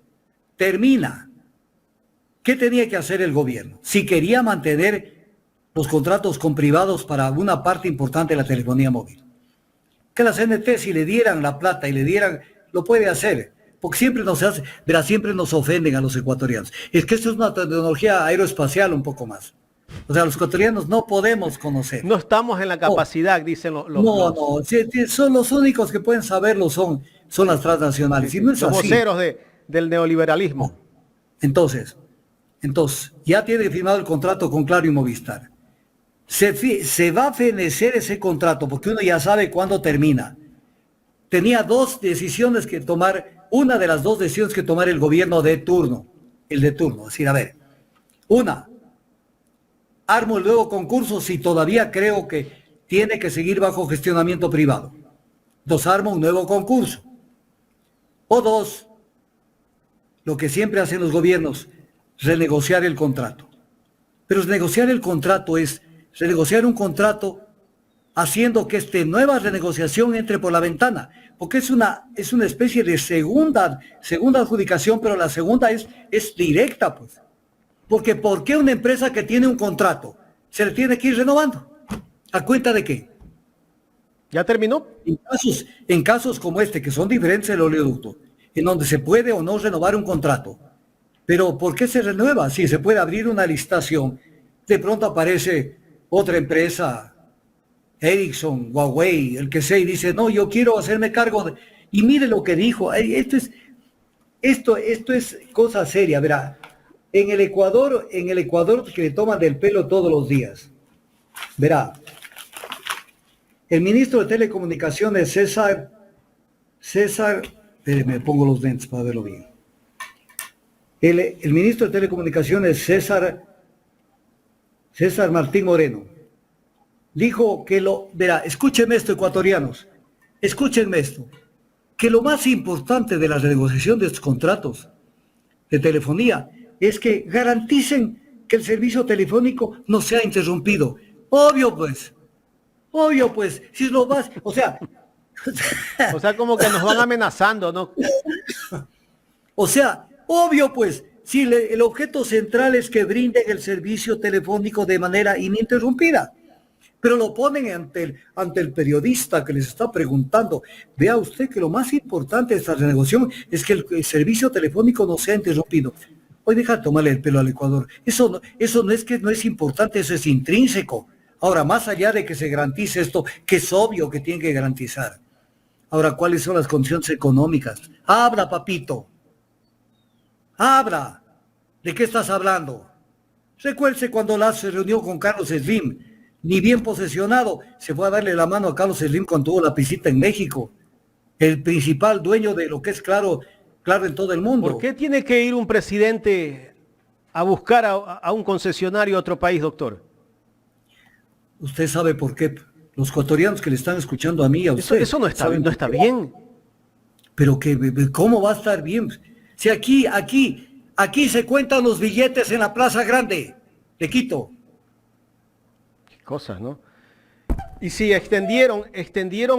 termina. ¿Qué tenía que hacer el gobierno? Si quería mantener los contratos con privados para una parte importante de la telefonía móvil. Que la CNT, si le dieran la plata y le dieran, lo puede hacer. Porque siempre siempre nos ofenden a los ecuatorianos. Es que esto es una tecnología aeroespacial un poco más. O sea, los ecuatorianos no podemos conocer. No estamos en la capacidad, dicen los... No, son los únicos que pueden saberlo son las transnacionales. Y no es los así. voceros del neoliberalismo. Entonces, ya tiene firmado el contrato con Claro y Movistar. Se va a fenecer ese contrato porque uno ya sabe cuándo termina. Tenía 2 decisiones que tomar, una de las 2 decisiones que tomar el gobierno de turno. Es decir, a ver, una, armo el nuevo concurso si todavía creo que tiene que seguir bajo gestionamiento privado. 2, armo un nuevo concurso. O 2, lo que siempre hacen los gobiernos, renegociar el contrato. Pero renegociar el contrato es renegociar un contrato haciendo que esta nueva renegociación entre por la ventana, porque es una especie de segunda adjudicación, pero la segunda es directa, pues. Porque ¿por qué una empresa que tiene un contrato se le tiene que ir renovando? ¿A cuenta de qué? ¿Ya terminó? En casos como este, que son diferentes del oleoducto, en donde se puede o no renovar un contrato, pero ¿por qué se renueva? Si se puede abrir una licitación, de pronto aparece otra empresa, Ericsson, Huawei, el que sea, y dice, no, yo quiero hacerme cargo de... Y mire lo que dijo, esto es cosa seria, verá. En el Ecuador que le toman del pelo todos los días, verá, el ministro de Telecomunicaciones, César, me pongo los lentes para verlo bien. El ministro de Telecomunicaciones, César Martín Moreno, dijo que verá, escúchenme esto, ecuatorianos, escúchenme esto, que lo más importante de la renegociación de estos contratos de telefonía es que garanticen que el servicio telefónico no sea interrumpido. Obvio pues, si lo vas, o sea, como que nos van amenazando, ¿no? O sea, obvio pues, si el objeto central es que brinden el servicio telefónico de manera ininterrumpida. Pero lo ponen ante el periodista que les está preguntando. Vea usted que lo más importante de esta renegociación es que el servicio telefónico no sea interrumpido. Hoy deja de tomarle el pelo al Ecuador. Eso no es que no es importante, eso es intrínseco. Ahora, más allá de que se garantice esto, que es obvio que tiene que garantizar. Ahora, ¿cuáles son las condiciones económicas? Habla, papito. Habla. ¿De qué estás hablando? Recuérdese cuando Lazo se reunió con Carlos Slim. Ni bien posesionado, se fue a darle la mano a Carlos Slim cuando tuvo la visita en México. El principal dueño de lo que es Claro en todo el mundo. ¿Por qué tiene que ir un presidente a buscar a un concesionario a otro país, doctor? Usted sabe por qué. Los ecuatorianos que le están escuchando a mí y a usted. Eso no está, no está bien. Pero ¿cómo va a estar bien? Si aquí se cuentan los billetes en la Plaza Grande de Quito. Qué cosas, ¿no? Y si extendieron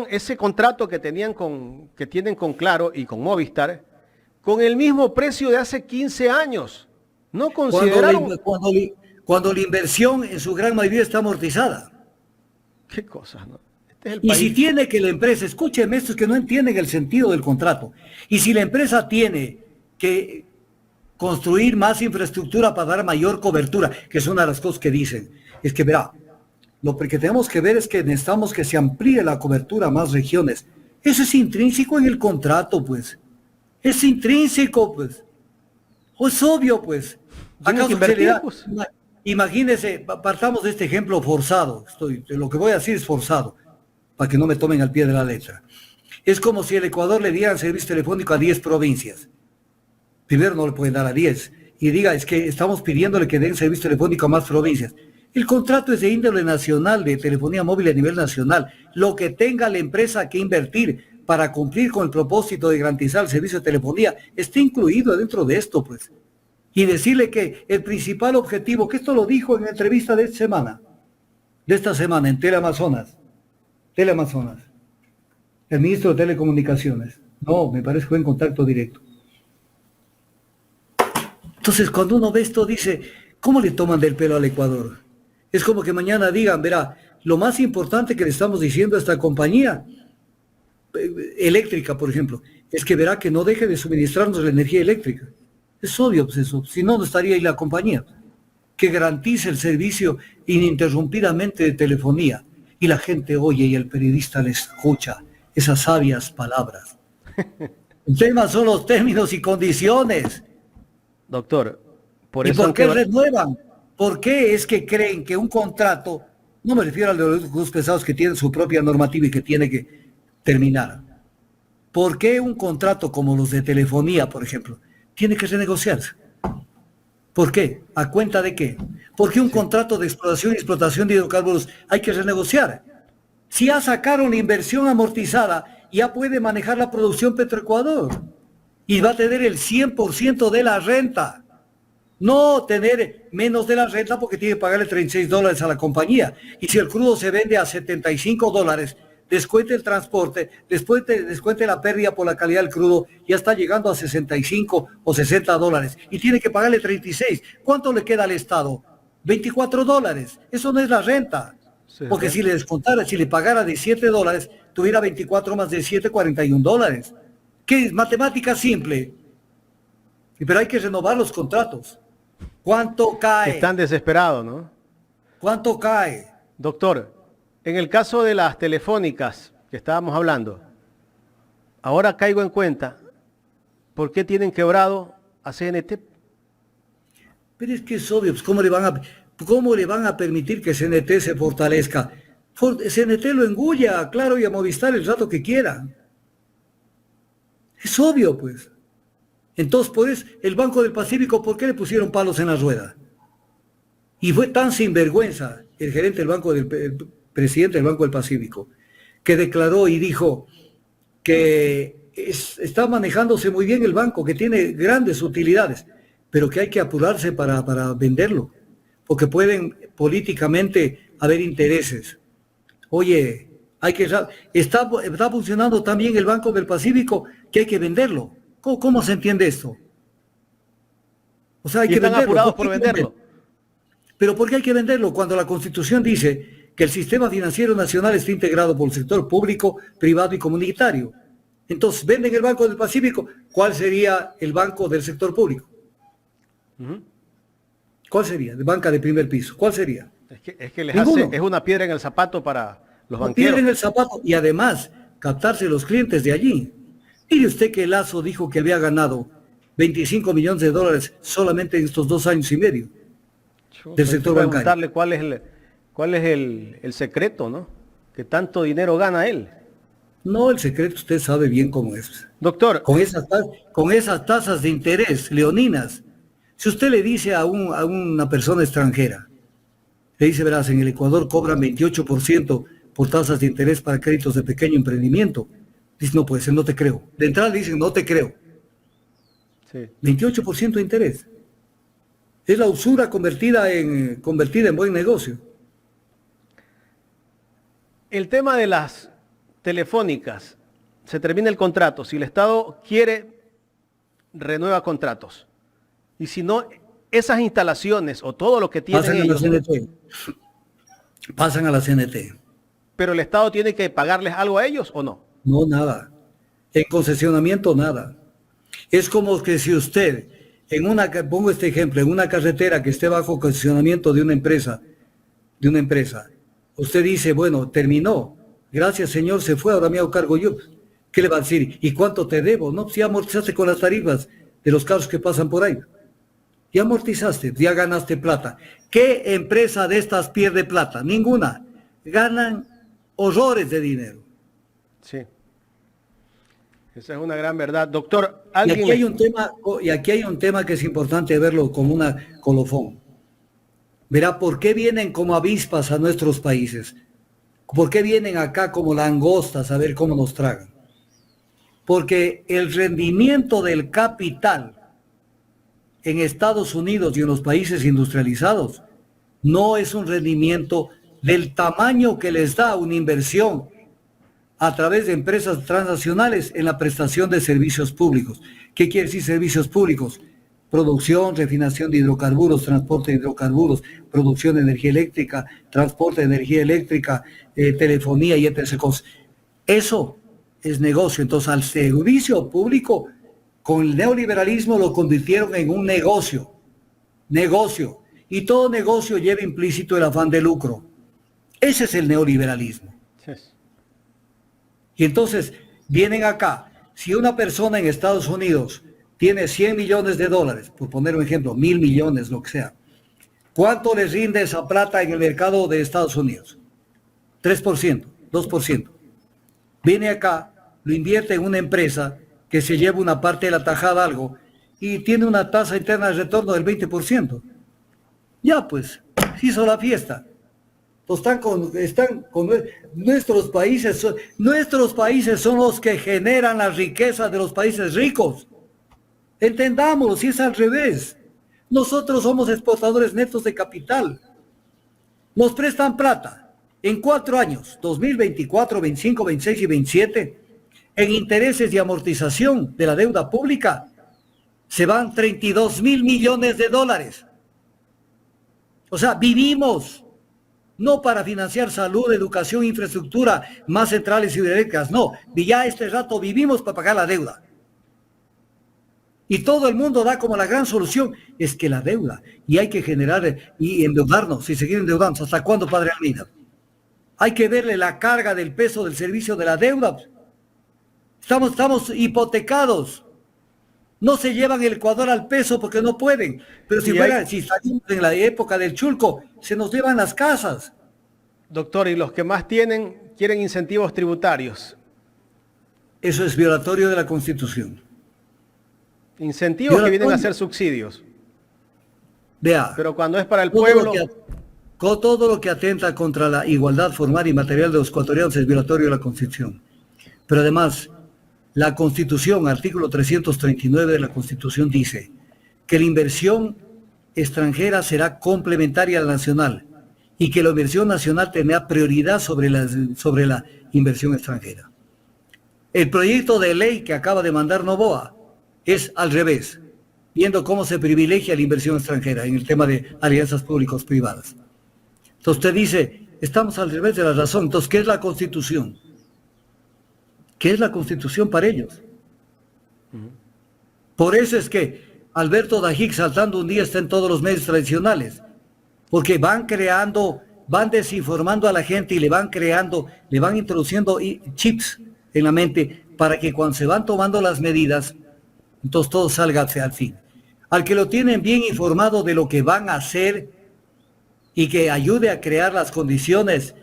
ese contrato que tienen con Claro y con Movistar con el mismo precio de hace 15 años. No consideraron... Cuando la inversión en su gran mayoría está amortizada. Qué cosas, ¿no? Este es el Y país. si tiene que la empresa, escúcheme, estos que no entienden el sentido del contrato, y si la empresa tiene que construir más infraestructura para dar mayor cobertura, que es una de las cosas que dicen, es que verá, lo que tenemos que ver es que necesitamos que se amplíe la cobertura a más regiones. Eso es intrínseco en el contrato, pues. Es intrínseco, pues. O es obvio, pues. ¿Acaso invertir, pues? Imagínese, partamos de este ejemplo forzado. Lo que voy a decir es forzado, para que no me tomen al pie de la letra. Es como si el Ecuador le diera servicio telefónico a 10 provincias. Primero no le pueden dar a 10. Y diga, es que estamos pidiéndole que den servicio telefónico a más provincias. El contrato es de índole nacional, de telefonía móvil a nivel nacional. Lo que tenga la empresa que invertir para cumplir con el propósito de garantizar el servicio de telefonía está incluido dentro de esto, pues. Y decirle que el principal objetivo, que esto lo dijo en la entrevista de esta semana en Teleamazonas, el ministro de Telecomunicaciones. No, me parece que fue en contacto directo. Entonces, cuando uno ve esto, dice, ¿cómo le toman del pelo al Ecuador? Es como que mañana digan, verá, lo más importante que le estamos diciendo a esta compañía eléctrica, por ejemplo, es que verá que no deje de suministrarnos la energía eléctrica. Es obvio, pues eso, si no, no estaría ahí la compañía. Que garantice el servicio ininterrumpidamente de telefonía. Y la gente oye y el periodista le escucha esas sabias palabras. El tema son los términos y condiciones. Doctor, ¿Y por qué renuevan? ¿Por qué es que creen que un contrato, no me refiero a los pesados que tienen su propia normativa y que tiene que terminar? ¿Por qué un contrato como los de telefonía, por ejemplo, tiene que renegociarse? ¿Por qué? ¿A cuenta de qué? ¿Por qué un contrato de exploración y explotación de hidrocarburos hay que renegociar? Si ya sacaron la inversión amortizada, ya puede manejar la producción Petroecuador y va a tener el 100% de la renta. No tener menos de la renta porque tiene que pagarle $36 a la compañía. Y si el crudo se vende a $75, descuente el transporte, descuente la pérdida por la calidad del crudo, ya está llegando a 65 o $60 y tiene que pagarle 36. ¿Cuánto le queda al Estado? $24. Eso no es la renta. Sí, porque si le descontara, si le pagara $17, tuviera 24 más de 7, $41. ¿Qué es? Matemática simple. Pero hay que renovar los contratos. ¿Cuánto cae? Están desesperados, ¿no? ¿Cuánto cae? Doctor, en el caso de las telefónicas que estábamos hablando, ahora caigo en cuenta, ¿por qué tienen quebrado a CNT? Pero es que es obvio, pues, ¿cómo le van a permitir que CNT se fortalezca? CNT lo engulla a Claro y a Movistar el rato que quiera. Es obvio, pues. Entonces, pues, el Banco del Pacífico, ¿por qué le pusieron palos en la rueda? Y fue tan sinvergüenza el gerente del Banco del presidente del Banco del Pacífico, que declaró y dijo que está manejándose muy bien el banco, que tiene grandes utilidades, pero que hay que apurarse para venderlo, porque pueden políticamente haber intereses. Oye, está funcionando tan bien el Banco del Pacífico que hay que venderlo. ¿Cómo se entiende esto? O sea, hay que venderlo. Apurados por venderlo. Pero ¿por qué hay que venderlo? Cuando la Constitución dice que el sistema financiero nacional está integrado por el sector público, privado y comunitario. Entonces, venden el Banco del Pacífico. ¿Cuál sería el banco del sector público? ¿Cuál sería? De banca de primer piso. ¿Cuál sería? Es que es una piedra en el zapato para los banqueros. Piedra en el zapato y además captarse los clientes de allí. Mire usted que Lazo dijo que había ganado $25 millones solamente en estos 2 años y medio del sector bancario. Preguntarle cuál es el secreto, ¿no? Que tanto dinero gana él. No, el secreto usted sabe bien cómo es. Doctor. Con esas tasas de interés leoninas. Si usted le dice a una persona extranjera, Le dice, verás, en el Ecuador cobran 28% por tasas de interés para créditos de pequeño emprendimiento. Dice, no puede ser, no te creo. De entrada le dicen, no te creo. Sí. 28% de interés. Es la usura convertida en buen negocio. El tema de las telefónicas, se termina el contrato. Si el Estado quiere, renueva contratos. Y si no, esas instalaciones o todo lo que tienen pasan ellos... a la CNT. Pasan a la CNT. ¿Pero el Estado tiene que pagarles algo a ellos o no? No, nada. En concesionamiento, nada. Es como que si usted, pongo este ejemplo, en una carretera que esté bajo concesionamiento de una empresa, usted dice, bueno, terminó, gracias señor, se fue, ahora me hago cargo yo. ¿Qué le va a decir? ¿Y cuánto te debo? No, si amortizaste con las tarifas de los carros que pasan por ahí. Ya amortizaste, ya ganaste plata. ¿Qué empresa de estas pierde plata? Ninguna. Ganan horrores de dinero. Sí. Esa es una gran verdad. Doctor, y aquí hay un tema que es importante verlo como una colofón. Verá, ¿por qué vienen como avispas a nuestros países? ¿Por qué vienen acá como langostas a ver cómo nos tragan? Porque el rendimiento del capital en Estados Unidos y en los países industrializados no es un rendimiento del tamaño que les da una inversión a través de empresas transnacionales en la prestación de servicios públicos. ¿Qué quiere decir servicios públicos? Producción, refinación de hidrocarburos, transporte de hidrocarburos, producción de energía eléctrica, transporte de energía eléctrica, telefonía y etc. Eso es negocio. Entonces, al servicio público, con el neoliberalismo lo convirtieron en un negocio. Negocio. Y todo negocio lleva implícito el afán de lucro. Ese es el neoliberalismo. Sí. Y entonces, vienen acá. Si una persona en Estados Unidos tiene 100 millones de dólares, por poner un ejemplo, 1.000 millones, lo que sea, ¿cuánto les rinde esa plata en el mercado de Estados Unidos? 3%, 2%. Viene acá, lo invierte en una empresa que se lleva una parte de la tajada, algo, y tiene una tasa interna de retorno del 20%. Ya pues, se hizo la fiesta. Están con nuestros países son los que generan la riqueza de los países ricos. Entendámoslo, si es al revés. Nosotros somos exportadores netos de capital. Nos prestan plata en 4 años, 2024, 25, 26 y 27, en intereses y amortización de la deuda pública, se van 32.000 millones de dólares. O sea, vivimos no para financiar salud, educación, infraestructura, más centrales hidroeléctricas, no. Ya este rato vivimos para pagar la deuda. Y todo el mundo da como la gran solución, es que la deuda, y hay que generar y endeudarnos, y seguir endeudando. ¿Hasta cuándo, padre Almeida? Hay que verle la carga del peso del servicio de la deuda. Estamos hipotecados. No se llevan el Ecuador al peso porque no pueden. Pero si salimos en la época del Chulco, se nos llevan las casas. Doctor, y los que más quieren incentivos tributarios. Eso es violatorio de la Constitución. Incentivos que vienen a ser subsidios. Vea. Pero cuando es para el pueblo... Todo lo que atenta contra la igualdad formal y material de los ecuatorianos es violatorio de la Constitución. Pero además, la Constitución, artículo 339 de la Constitución dice que la inversión extranjera será complementaria a la nacional y que la inversión nacional tendrá prioridad sobre la inversión extranjera. El proyecto de ley que acaba de mandar Noboa es al revés, viendo cómo se privilegia la inversión extranjera en el tema de alianzas públicos-privadas. Entonces usted dice, estamos al revés de la razón. Entonces, ¿qué es la Constitución? ¿Qué es la Constitución para ellos? Por eso es que Alberto Dajic saltando un día está en todos los medios tradicionales, porque van desinformando a la gente y le van introduciendo chips en la mente para que cuando se van tomando las medidas, entonces todo salga al fin. Al que lo tienen bien informado de lo que van a hacer y que ayude a crear las condiciones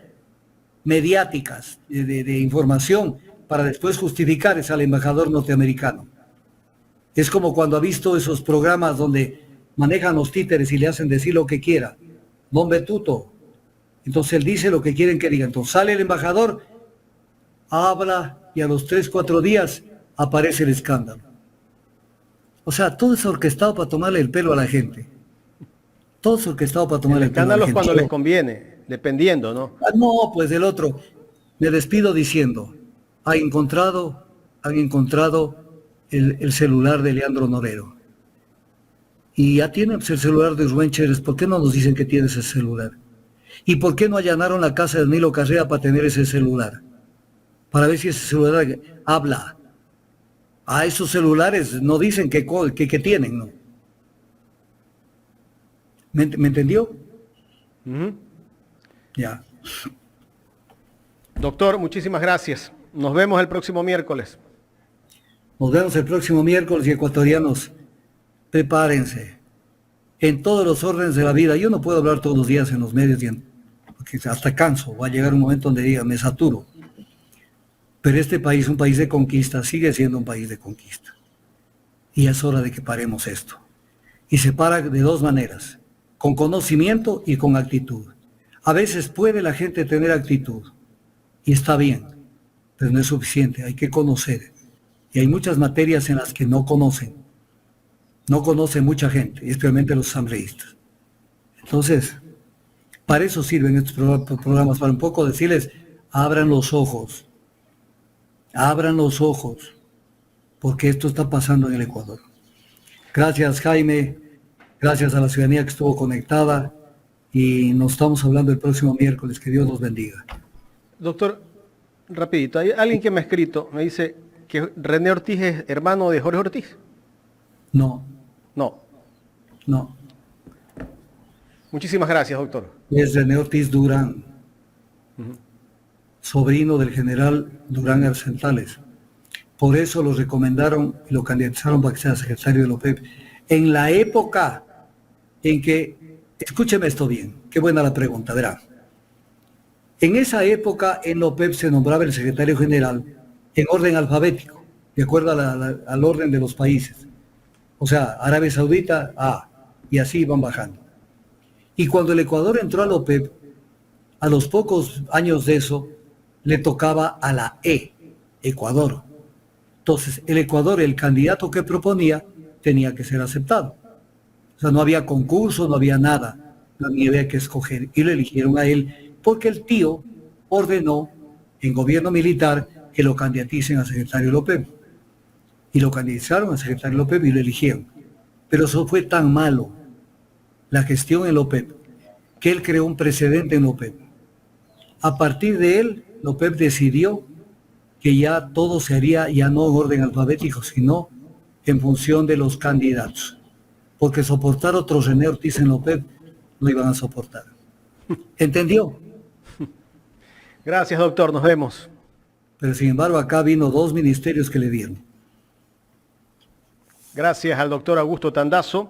mediáticas de información para después justificar es al embajador norteamericano. Es como cuando ha visto esos programas donde manejan los títeres y le hacen decir lo que quiera. Don Betuto, Entonces él dice lo que quieren que diga. Entonces sale el embajador, habla y a los 3, 4 días aparece el escándalo. O sea, todo es orquestado para tomarle el pelo a la gente. Todo es orquestado para tomarle el pelo a la Escándalos gente. cuando les conviene, dependiendo, ¿no? No, pues el otro. Me despido diciendo, han encontrado el celular de Leandro Norero. Y ya tienen pues, el celular de Rubén Chérez. ¿Por qué no nos dicen que tiene ese celular? ¿Y por qué no allanaron la casa de Nilo Carrea para tener ese celular? Para ver si ese celular habla. A esos celulares no dicen que tienen, ¿no? ¿Me entendió? Ya. Doctor, muchísimas gracias. Nos vemos el próximo miércoles. Nos vemos el próximo miércoles y ecuatorianos, prepárense. En todos los órdenes de la vida, yo no puedo hablar todos los días en los medios, porque hasta canso, va a llegar un momento donde diga, me saturo. Pero este país, un país de conquista, sigue siendo un país de conquista. Y es hora de que paremos esto. Y se para de dos maneras, con conocimiento y con actitud. A veces puede la gente tener actitud, y está bien, pero no es suficiente, hay que conocer. Y hay muchas materias en las que no conocen. No conoce mucha gente, especialmente los asambleístas. Entonces, para eso sirven estos programas, para un poco decirles, abran los ojos, porque esto está pasando en el Ecuador. Gracias, Jaime, gracias a la ciudadanía que estuvo conectada y nos estamos hablando el próximo miércoles. Que Dios los bendiga. Doctor, rapidito, hay alguien que me ha escrito, me dice que René Ortiz es hermano de Jorge Ortiz. No. Muchísimas gracias, doctor. Es René Ortiz Durán, sobrino del general Durán Arcentales. Por eso lo recomendaron y lo candidatizaron para que sea secretario de la OPEP. En la época en que, escúcheme esto bien, qué buena la pregunta, verá. En esa época en la OPEP se nombraba el secretario general en orden alfabético, de acuerdo al orden de los países. O sea, Arabia Saudita, A, y así van bajando. Y cuando el Ecuador entró a la OPEP, a los pocos años de eso, le tocaba a la E, Ecuador. Entonces, el Ecuador, el candidato que proponía, tenía que ser aceptado. O sea, no había concurso, no había nada, no había que escoger. Y lo eligieron a él porque el tío ordenó en gobierno militar que lo candidaticen a secretario de la OPEP. Y lo candidatizaron a secretario de la OPEP y lo eligieron. Pero eso fue tan malo, la gestión en la OPEP, que él creó un precedente en la OPEP. A partir de él, la OPEP decidió que ya todo se haría ya no en orden alfabético, sino en función de los candidatos. Porque soportar otro René Ortiz en la OPEP no iban a soportar. ¿Entendió? Gracias, doctor. Nos vemos. Pero sin embargo, acá vino 2 ministerios que le dieron. Gracias al doctor Augusto Tandazo.